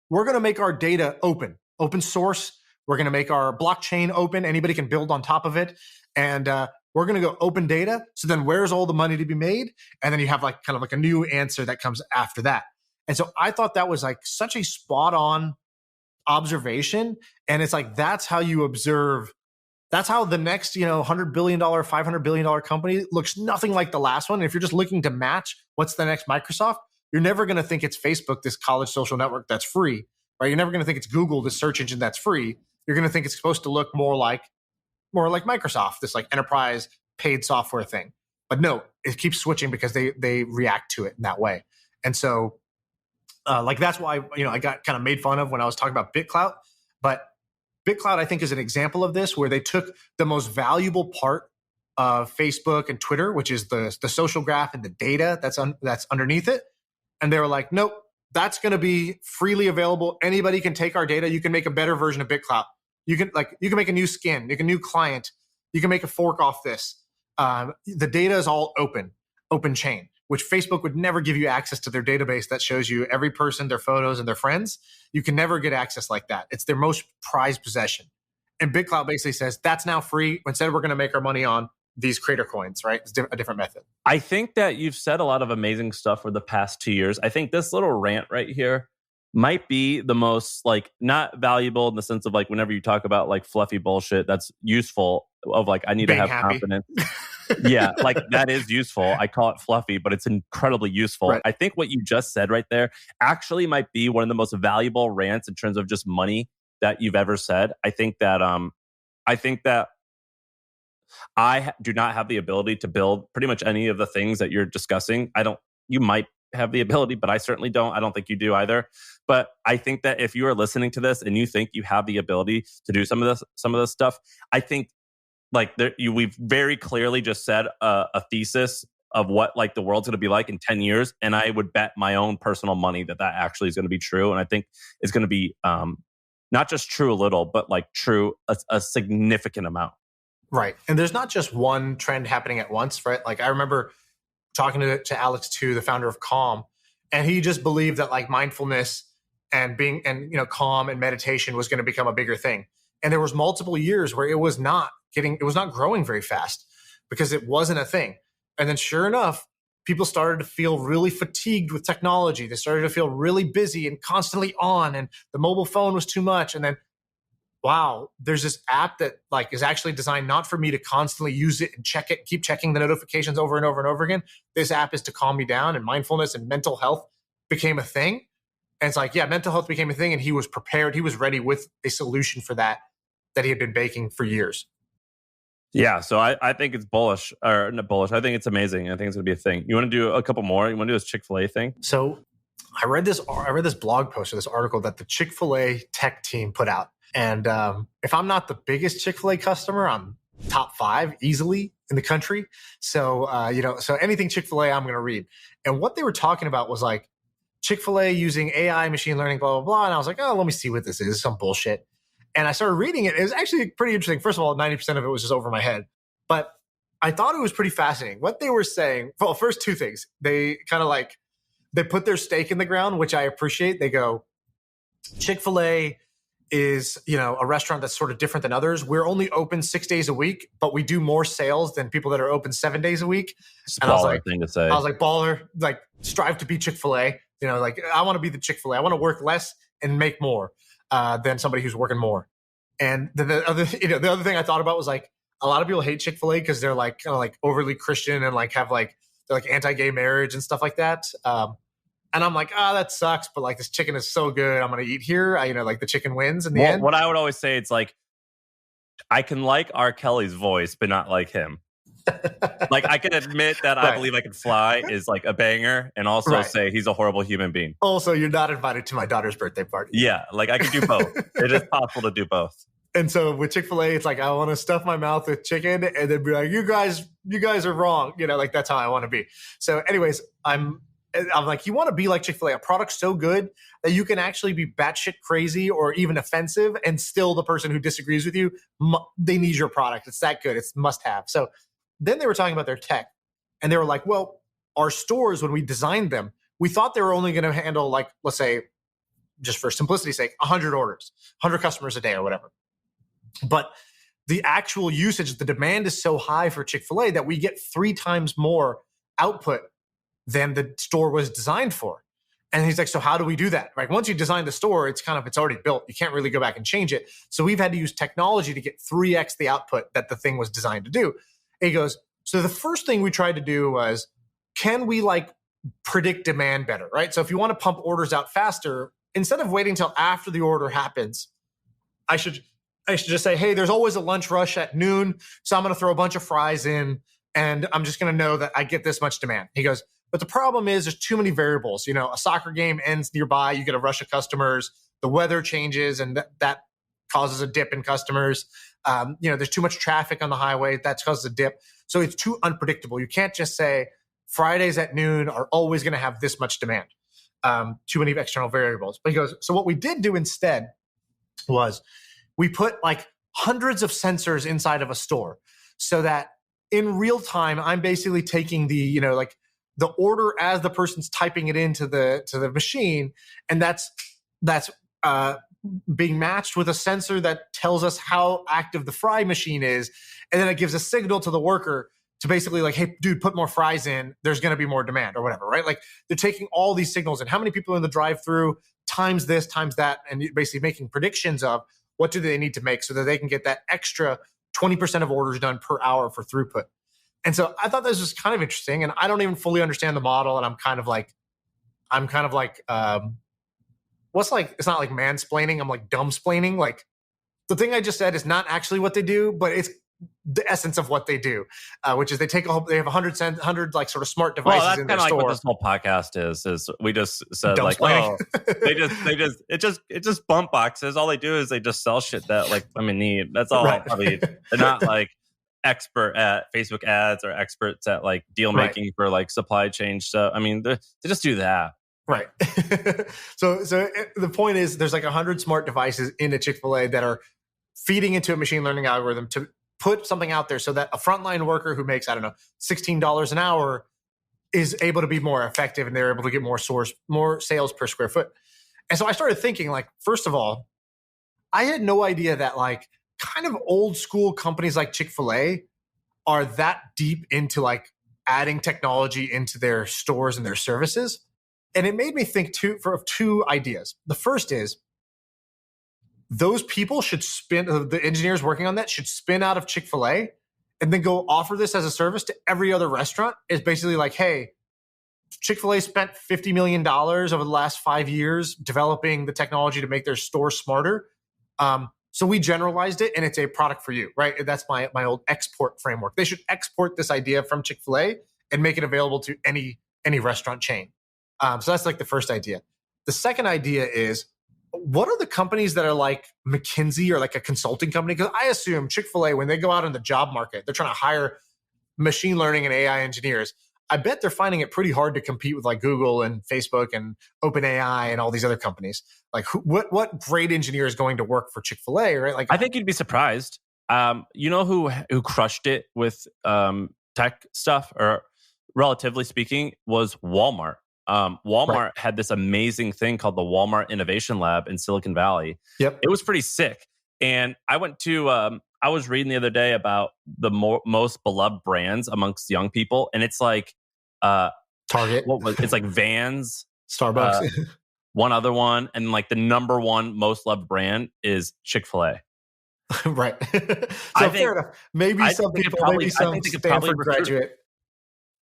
We're going to make our data open source. We're going to make our blockchain open. Anybody can build on top of it. And we're going to go open data. So then where's all the money to be made? And then you have like kind of like a new answer that comes after that. And so I thought that was like such a spot on observation. And it's like, that's how you observe. That's how the next, $100 billion, $500 billion company looks nothing like the last one. And if you're just looking to match what's the next Microsoft, you're never going to think it's Facebook, this college social network that's free, right? You're never going to think it's Google, this search engine that's free. You're going to think it's supposed to look more like Microsoft, this like enterprise paid software thing. But no, it keeps switching because they react to it in that way. And so like that's why, I got kind of made fun of when I was talking about BitClout. But BitClout, I think, is an example of this, where they took the most valuable part of Facebook and Twitter, which is the social graph and the data that's underneath it. And they were like, nope, that's going to be freely available. Anybody can take our data. You can make a better version of BitClout. You can make a new skin, make a new client. You can make a fork off this. The data is all open chain, which Facebook would never give you access to their database that shows you every person, their photos, and their friends. You can never get access like that. It's their most prized possession. And BitClout basically says that's now free. Instead, we're going to make our money on these creator coins, right? It's a different method. I think that you've said a lot of amazing stuff for the past 2 years. I think this little rant right here might be the most like not valuable in the sense of like whenever you talk about like fluffy bullshit that's useful of like I need Being to have happy. confidence. Yeah, like that is useful. I call it fluffy, but it's incredibly useful. Right. I think what you just said right there actually might be one of the most valuable rants in terms of just money that you've ever said. I think that I do not have the ability to build pretty much any of the things that you're discussing. You might have the ability, but I certainly don't. I don't think you do either. But I think that if you are listening to this and you think you have the ability to do some of this stuff, I think like we've very clearly just said a thesis of what like the world's going to be like in 10 years. And I would bet my own personal money that actually is going to be true. And I think it's going to be not just true a little, but like true a significant amount. Right. And there's not just one trend happening at once, right? Like I remember talking to Alex too, the founder of Calm, and he just believed that like mindfulness and calm and meditation was going to become a bigger thing. And there was multiple years where it was not growing very fast because it wasn't a thing. And then sure enough, people started to feel really fatigued with technology. They started to feel really busy and constantly on, and the mobile phone was too much. And then wow, there's this app that like is actually designed not for me to constantly use it and check it, keep checking the notifications over and over and over again. This app is to calm me down, and mindfulness and mental health became a thing. And it's like, yeah, mental health became a thing, and he was prepared. He was ready with a solution for that he had been baking for years. Yeah, so I think it's bullish, or not bullish. I think it's amazing. I think it's going to be a thing. You want to do a couple more? You want to do this Chick-fil-A thing? So I read this blog post or this article that the Chick-fil-A tech team put out. And if I'm not the biggest Chick-fil-A customer, I'm top 5 easily in the country. So, so anything Chick-fil-A, I'm going to read. And what they were talking about was like Chick-fil-A using AI, machine learning, blah, blah, blah. And I was like, oh, let me see what this is. Some bullshit. And I started reading it. It was actually pretty interesting. First of all, 90% of it was just over my head. But I thought it was pretty fascinating. What they were saying, well, first 2 things. They kind of like, they put their stake in the ground, which I appreciate. They go, Chick-fil-A is, a restaurant that's sort of different than others. We're only open 6 days a week, but we do more sales than people that are open 7 days a week. And I was like, thing to say. I was like, baller, like strive to be Chick-fil-A. Like I want to be the Chick-fil-A. I want to work less and make more than somebody who's working more. And the other thing I thought about was like a lot of people hate Chick-fil-A because they're like kind of like overly Christian and like have like they're like anti-gay marriage and stuff like that. And I'm like, that sucks. But like this chicken is so good. I'm going to eat here. Like the chicken wins in the end. What I would always say, it's like, I can like R. Kelly's voice, but not like him. Like I can admit that Right. I Believe I Can Fly is like a banger, and also Right. say he's a horrible human being. Also, you're not invited to my daughter's birthday party. Yeah, like I can do both. It is possible to do both. And so with Chick-fil-A, it's like, I want to stuff my mouth with chicken and then be like, you guys are wrong. Like that's how I want to be. So anyways, I'm like, you want to be like Chick-fil-A, a product so good that you can actually be batshit crazy or even offensive, and still the person who disagrees with you, they need your product. It's that good. It's must have. So then they were talking about their tech, and they were like, well, our stores, when we designed them, we thought they were only going to handle like, let's say, just for simplicity's sake, 100 orders, 100 customers a day or whatever. But the actual usage, the demand is so high for Chick-fil-A that we get 3 times more output than the store was designed for. And he's like, so how do we do that? Right? Once you design the store, it's already built. You can't really go back and change it. So we've had to use technology to get 3x the output that the thing was designed to do. And he goes, so the first thing we tried to do was, can we like predict demand better, right? So if you want to pump orders out faster, instead of waiting till after the order happens, I should just say, hey, there's always a lunch rush at noon, so I'm going to throw a bunch of fries in, and I'm just going to know that I get this much demand. He goes, but the problem is there's too many variables. A soccer game ends nearby, you get a rush of customers, the weather changes, and that causes a dip in customers. There's too much traffic on the highway, that causes a dip. So it's too unpredictable. You can't just say Fridays at noon are always going to have this much demand. Too many external variables. But he goes, so what we did do instead was we put like hundreds of sensors inside of a store so that in real time, I'm basically taking the, like the order as the person's typing it into the machine. And that's being matched with a sensor that tells us how active the fry machine is. And then it gives a signal to the worker to basically like, hey, dude, put more fries in. There's going to be more demand or whatever, right? Like they're taking all these signals and how many people in the drive-through times this, times that, and basically making predictions of what do they need to make so that they can get that extra 20% of orders done per hour for throughput. And so I thought this was kind of interesting, and I don't even fully understand the model. And I'm kind of like, it's not like mansplaining. I'm like dumbsplaining. Like the thing I just said is not actually what they do, but it's the essence of what they do, which is they have 100 like sort of smart devices in their store. Well, that's kind of like what this whole podcast is we just said like, oh, it just bump boxes. All they do is they just sell shit that like women need. That's all. Right. They're not like expert at Facebook ads or experts at like deal making for like supply chain stuff. I mean, they just do that. Right. So the point is there's like 100 smart devices in a Chick-fil-A that are feeding into a machine learning algorithm to put something out there so that a frontline worker who makes, I don't know, $16 an hour is able to be more effective and they're able to get more sales per square foot. And so I started thinking like, first of all, I had no idea that like kind of old school companies like Chick-fil-A are that deep into like adding technology into their stores and their services. And it made me think of two ideas. The first is those people should the engineers working on that should spin out of Chick-fil-A and then go offer this as a service to every other restaurant. Is basically like, hey, Chick-fil-A spent $50 million over the last 5 years developing the technology to make their store smarter. So we generalized it and it's a product for you, right? That's my old export framework. They should export this idea from Chick-fil-A and make it available to any restaurant chain. So that's like the first idea. The second idea is, what are the companies that are like McKinsey or like a consulting company? Because I assume Chick-fil-A, when they go out in the job market, they're trying to hire machine learning and AI engineers. I bet they're finding it pretty hard to compete with like Google and Facebook and OpenAI and all these other companies. Like what great engineer is going to work for Chick-fil-A, right? Like I think you'd be surprised. You know who crushed it with tech stuff, or relatively speaking, was Walmart. Walmart had this amazing thing called the Walmart Innovation Lab in Silicon Valley. Yep. It was pretty sick. And I went to, I was reading the other day about the most beloved brands amongst young people. And it's like, Target. It's like Vans, Starbucks, one other one. And like the number one most loved brand is Chick-fil-A. Right. So fair enough. Maybe some Stanford graduate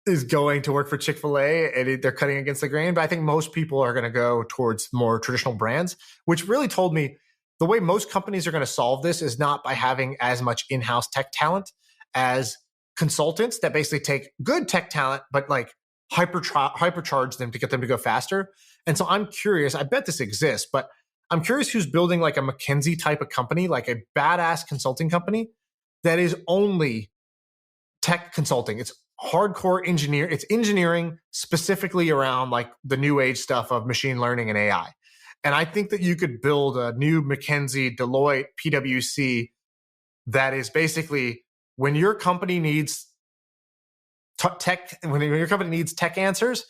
is going to work for Chick-fil-A and they're cutting against the grain. But I think most people are going to go towards more traditional brands, which really told me the way most companies are going to solve this is not by having as much in-house tech talent as consultants that basically take good tech talent, but like hypercharge them to get them to go faster. And so I'm curious, I bet this exists, but I'm curious who's building like a McKinsey type of company, like a badass consulting company that is only tech consulting. It's hardcore it's engineering specifically around like the new age stuff of machine learning and AI. And I think that you could build a new McKinsey, Deloitte, PwC that is basically when your company needs tech answers,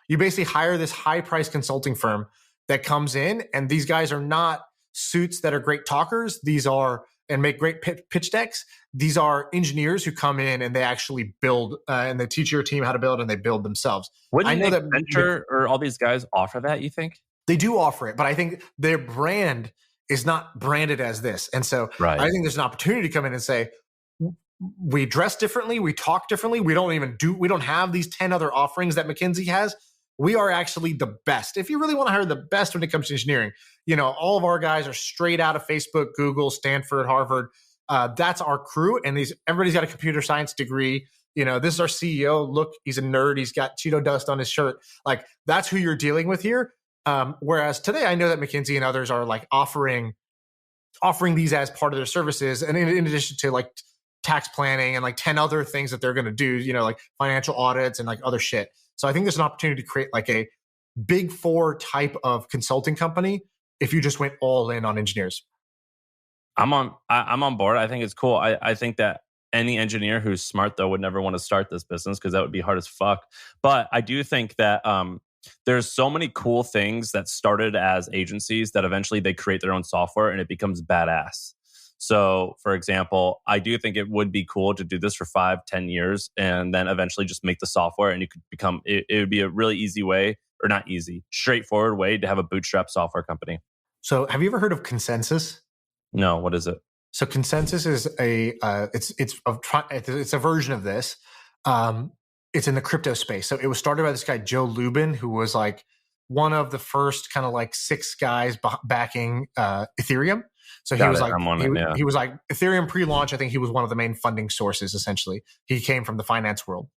you basically hire this high price consulting firm that comes in, and these guys are not suits that are great talkers. These are and make great pitch decks. These are engineers who come in and they actually build and they teach your team how to build and they build themselves. Wouldn't Venture or all these guys offer that, you think? They do offer it, but I think their brand is not branded as this. And so I think there's an opportunity to come in and say, we dress differently, we talk differently, we don't have these 10 other offerings that McKinsey has. We are actually the best. If you really want to hire the best when it comes to engineering, all of our guys are straight out of Facebook, Google, Stanford, Harvard. That's our crew. And everybody's got a computer science degree. This is our CEO. Look, he's a nerd. He's got Cheeto dust on his shirt. Like that's who you're dealing with here. Whereas today I know that McKinsey and others are like offering these as part of their services. And in addition to like tax planning and like 10 other things that they're going to do, like financial audits and like other shit. So I think there's an opportunity to create like a big four type of consulting company if you just went all in on engineers. I'm on board. I think it's cool. I think that any engineer who's smart though would never want to start this business because that would be hard as fuck. But I do think that there's so many cool things that started as agencies that eventually they create their own software and it becomes badass. So, for example, I do think it would be cool to do this for 5-10 years and then eventually just make the software and you could become, it would be a really easy way, or not easy, straightforward way to have a bootstrap software company. So have you ever heard of Consensus? No, what is it? So Consensus is it's a version of this. It's in the crypto space. So it was started by this guy, Joe Lubin, who was like one of the first kind of like 6 guys backing Ethereum. So he was like Ethereum pre-launch. I think he was one of the main funding sources. Essentially, he came from the finance world,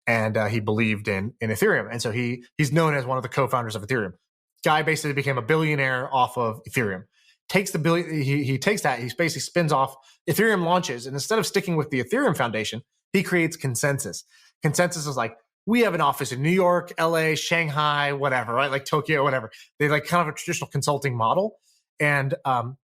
and he believed in Ethereum. And so he's known as one of the co-founders of Ethereum. Guy basically became a billionaire off of Ethereum. Takes the billion. He takes that. He basically spins off. Ethereum launches, and instead of sticking with the Ethereum Foundation, he creates Consensus. Consensus is like, we have an office in New York, LA, Shanghai, whatever, right? Like Tokyo, whatever. They like kind of a traditional consulting model, and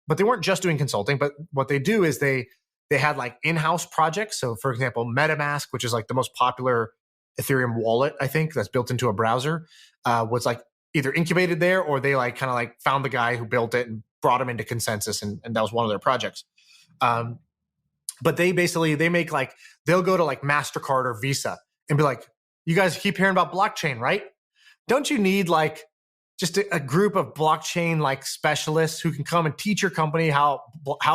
but they weren't just doing consulting. But what they do is they had like in-house projects. So, for example, MetaMask, which is like the most popular Ethereum wallet, I think, that's built into a browser, was like either incubated there or they like kind of like found the guy who built it and brought him into Consensus, and that was one of their projects. But they make like, they'll go to like MasterCard or Visa and be like, you guys keep hearing about blockchain, right? Don't you need like just a group of blockchain like specialists who can come and teach your company how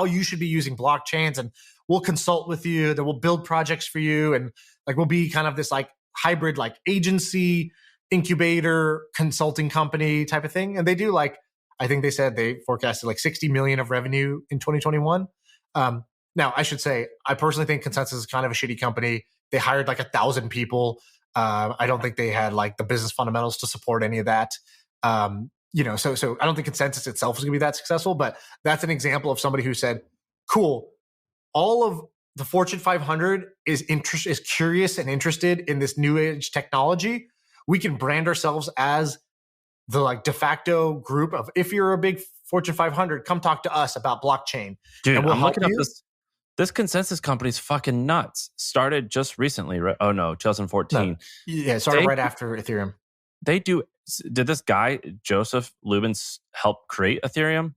you should be using blockchains, and we'll consult with you, that we'll build projects for you, and like we'll be kind of this like hybrid like agency, incubator, consulting company type of thing. And they do like, I think they said they forecasted like 60 million of revenue in 2021. Now, I should say, I personally think Consensus is kind of a shitty company. They hired like 1,000 people. I don't think they had like the business fundamentals to support any of that. So I don't think Consensus itself is going to be that successful, but that's an example of somebody who said, cool, all of the Fortune 500 is curious and interested in this new age technology. We can brand ourselves as the like de facto group of, if you're a big Fortune 500, come talk to us about blockchain. Dude, and we'll I'm help looking you. up this Consensus company's fucking nuts. Started just recently, right? Oh no, 2014. No. Yeah, it started right after Ethereum. Did this guy, Joseph Lubin, help create Ethereum?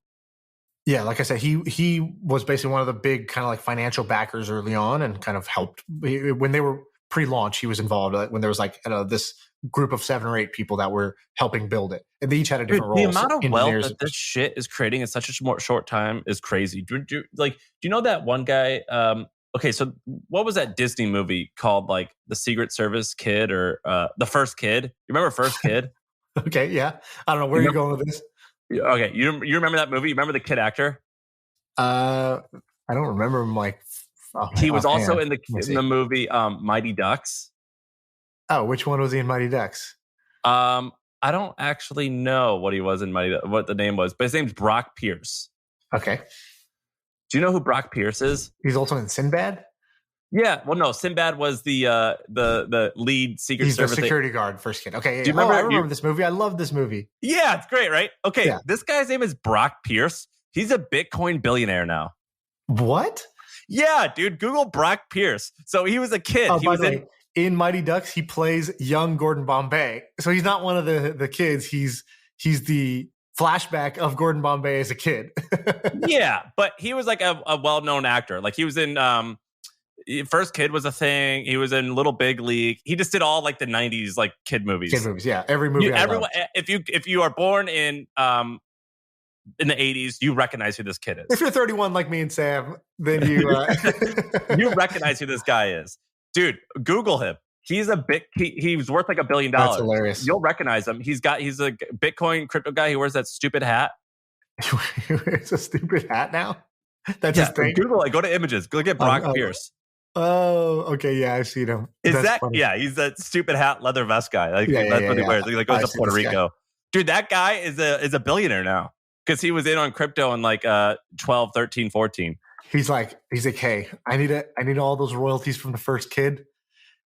Yeah, like I said, he was basically one of the big kind of like financial backers early on, and kind of helped when they were pre-launch. He was involved when there was like this group of 7 or 8 people that were helping build it, and they each had a different role. The amount of wealth that this shit is creating in such a short time is crazy. Do you know that one guy? Okay, so what was that Disney movie called? Like the Secret Service Kid or the First Kid? You remember First Kid? Okay, yeah. I don't know where you're going with this. Okay, you remember that movie? You remember the kid actor? I don't remember him. Like he was also in the movie Mighty Ducks. Oh, which one was he in Mighty Ducks? I don't actually know what he was in Mighty Ducks, what the name was, but his name's Brock Pierce. Okay. Do you know who Brock Pierce is? He's also in Sinbad? Yeah. Well, no, Sinbad was the lead Secret Service. He's the security guard, First Kid. Okay. Do you remember? I remember this movie. I love this movie. Yeah, it's great, right? Okay. Yeah. This guy's name is Brock Pierce. He's a Bitcoin billionaire now. What? Yeah, dude. Google Brock Pierce. So he was a kid. He was in Mighty Ducks. He plays young Gordon Bombay. So he's not one of the kids. He's the flashback of Gordon Bombay as a kid. Yeah, but he was like a well-known actor. Like he was in First Kid was a thing. He was in Little Big League. He just did all like the 90s like kid movies. Yeah. Every movie. Everyone, if you are born in the 80s, you recognize who this kid is. If you're 31 like me and Sam, then you you recognize who this guy is. Dude, Google him. He's he's worth like $1 billion. That's hilarious. You'll recognize him. He's a Bitcoin crypto guy. He wears that stupid hat. He wears a stupid hat now? That's his thing. Google it. Go to images. Go get Brock Pierce. Oh, okay. Yeah, I've seen him. Is that funny. Yeah, he's that stupid hat, leather vest guy. Like that's what he wears. He like goes to Puerto Rico. Dude, that guy is a billionaire now because he was in on crypto in like 12, 13, 14. He's like, hey, I need all those royalties from the first kid.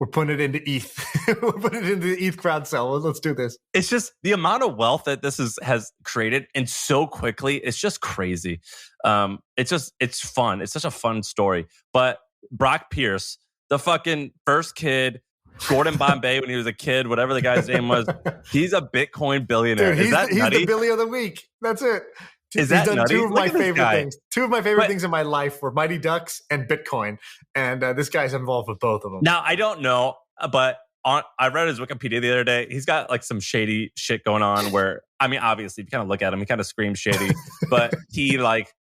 We're putting it into ETH. We're putting it into the ETH crowd sell. Let's do this. It's just the amount of wealth that this has created, and so quickly. It's just crazy. It's fun. It's such a fun story. But Brock Pierce, the fucking first kid, Gordon Bombay when he was a kid, whatever the guy's name was, he's a Bitcoin billionaire. Dude, Is that he's nutty? the Billy of the week. That's it. Is that nutty? Two of my favorite things. Two of my favorite But- things in my life were Mighty Ducks and Bitcoin, and this guy's involved with both of them. Now, I don't know, but I read his Wikipedia the other day. He's got like some shady shit going on where, I mean, obviously, if you kind of look at him, he kind of screams shady, but he like,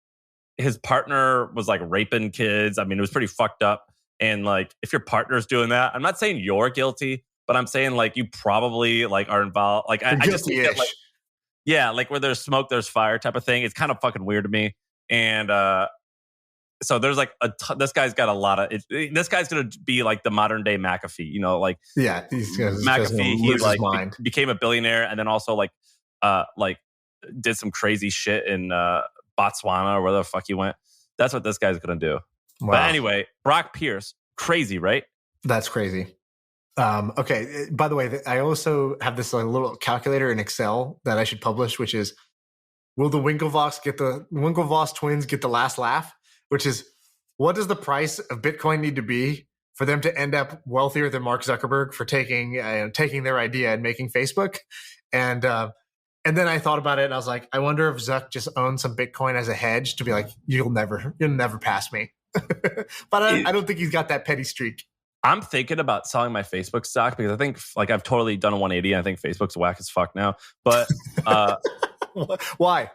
his partner was like raping kids. I mean, it was pretty fucked up. And like, if your partner's doing that, I'm not saying you're guilty, but I'm saying like, you probably like are involved. Like, I just think that like, yeah, like where there's smoke, there's fire type of thing. It's kind of fucking weird to me. And so there's like this guy's got a lot of. This guy's gonna be like the modern day McAfee, you know, like he's McAfee. He like became a billionaire, and then also like did some crazy shit in Botswana or where the fuck he went. That's what this guy's gonna do. Wow. But anyway, Brock Pierce, crazy, right? That's crazy. Okay. By the way, I also have this little calculator in Excel that I should publish, which is, will the Winklevoss twins get the last laugh? Which is, what does the price of Bitcoin need to be for them to end up wealthier than Mark Zuckerberg for taking their idea and making Facebook? And then I thought about it, and I was like, I wonder if Zuck just owns some Bitcoin as a hedge to be like, you'll never pass me. But I don't think he's got that petty streak. I'm thinking about selling my Facebook stock because I think like I've totally done a 180. I think Facebook's whack as fuck now. But why?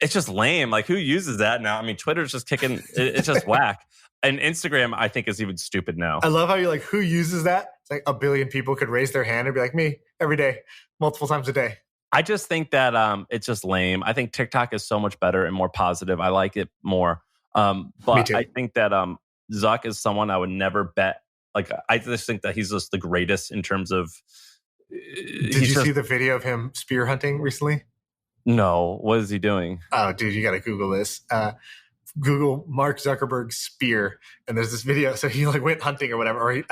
It's just lame. Like, who uses that now? I mean, Twitter's just kicking. It's just whack. And Instagram, I think, is even stupid now. I love how you're like, who uses that? It's like a billion people could raise their hand and be like, me, every day, multiple times a day. I just think that it's just lame. I think TikTok is so much better and more positive. I like it more. But I think that Zuck is someone I would never bet. Like, I just think that he's just the greatest in terms of. Did you see the video of him spear hunting recently? No. What is he doing? Oh, dude, you got to Google this. Google Mark Zuckerberg spear, and there's this video. So he like went hunting or whatever, or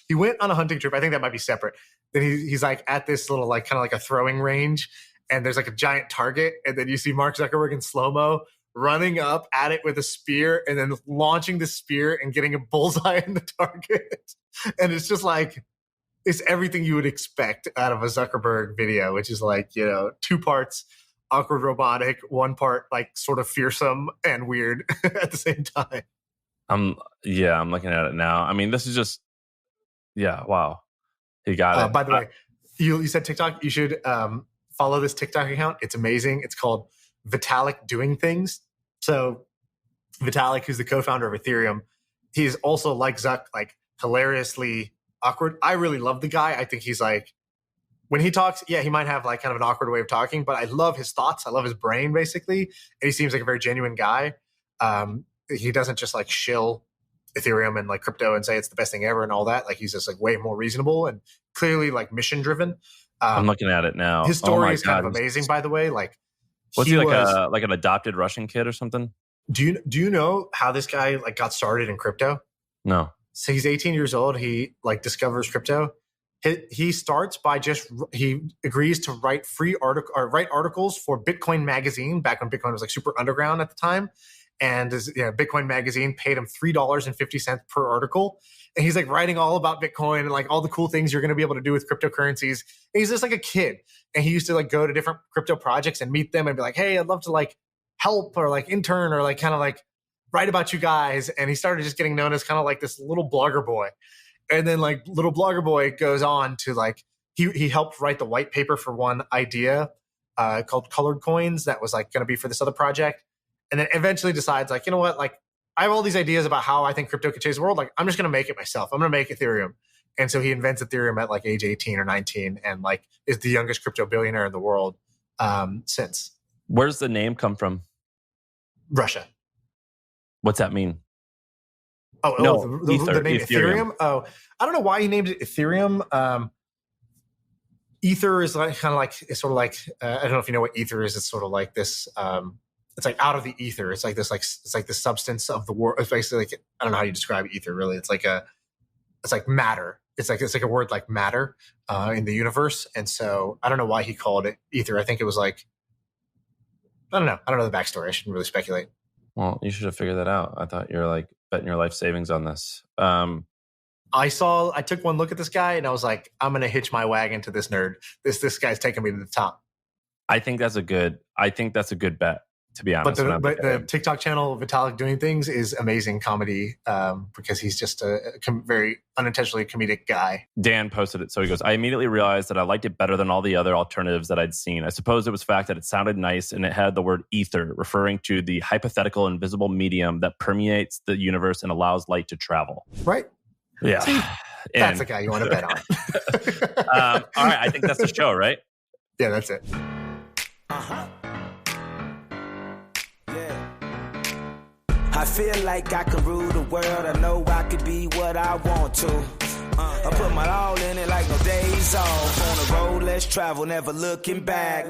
he went on a hunting trip. I think that might be separate. Then he's like at this little like kind of like a throwing range, and there's like a giant target, and then you see Mark Zuckerberg in slow-mo running up at it with a spear and then launching the spear and getting a bullseye in the target. And it's just like, it's everything you would expect out of a Zuckerberg video, which is like, you know, 2 parts awkward robotic, 1 part like sort of fearsome and weird at the same time. I'm looking at it now. I mean, this is just, wow. He got it. By the way, you said TikTok. You should follow this TikTok account. It's amazing. It's called Vitalik Doing Things. So Vitalik, who's the co-founder of Ethereum, he's also like Zuck, like hilariously awkward. I really love the guy. I think he's like, when he talks, he might have like kind of an awkward way of talking, but I love his thoughts. I love his brain, basically. And he seems like a very genuine guy. He doesn't just like shill Ethereum and like crypto and say it's the best thing ever and all that. Like, he's just like way more reasonable and clearly like mission driven. I'm looking at it now. His story is kind of amazing, by the way. Like, was he like an adopted Russian kid or something? Do you know how this guy like got started in crypto? No. So he's 18 years old. He like discovers crypto. He starts by he agrees to write write articles for Bitcoin magazine back when Bitcoin was like super underground at the time. And Bitcoin magazine paid him $3.50 per article. And he's like writing all about Bitcoin and like all the cool things you're going to be able to do with cryptocurrencies. And he's just like a kid. And he used to like go to different crypto projects and meet them and be like, hey, I'd love to like help or like intern or like kind of like write about you guys. And he started just getting known as kind of like this little blogger boy. And then like little blogger boy goes on to like, he helped write the white paper for one idea called Colored Coins that was like going to be for this other project. And then eventually decides like, you know what, like I have all these ideas about how I think crypto could change the world. Like, I'm just going to make it myself. I'm going to make Ethereum. And so he invents Ethereum at like age 18 or 19 and like is the youngest crypto billionaire in the world since. Where's the name come from? Russia. What's that mean? The name Ethereum. Oh, I don't know why he named it Ethereum. Ether is like kind of like, it's sort of like, I don't know if you know what Ether is. It's sort of like this, it's like out of the ether. It's like this, it's like the substance of the world. It's basically like, I don't know how you describe ether really. It's like matter. It's like a word like matter in the universe. And so I don't know why he called it ether. I think it was like, I don't know the backstory. I shouldn't really speculate. Well, you should have figured that out. I thought you were like betting your life savings on this. I took one look at this guy and I was like, I'm going to hitch my wagon to this nerd. This guy's taking me to the top. I think that's a good bet, to be honest. But the TikTok channel, Vitalik Doing Things, is amazing comedy because he's just a very unintentionally comedic guy. Dan posted it. So he goes, I immediately realized that I liked it better than all the other alternatives that I'd seen. I suppose it was the fact that it sounded nice and it had the word ether, referring to the hypothetical invisible medium that permeates the universe and allows light to travel. Right. Yeah. See, that's the guy you want to bet on. All right. I think that's the show, right? Yeah, that's it. I feel like I can rule the world. I know I could be what I want to. I put my all in it like no days off. On the road, let's travel, never looking back.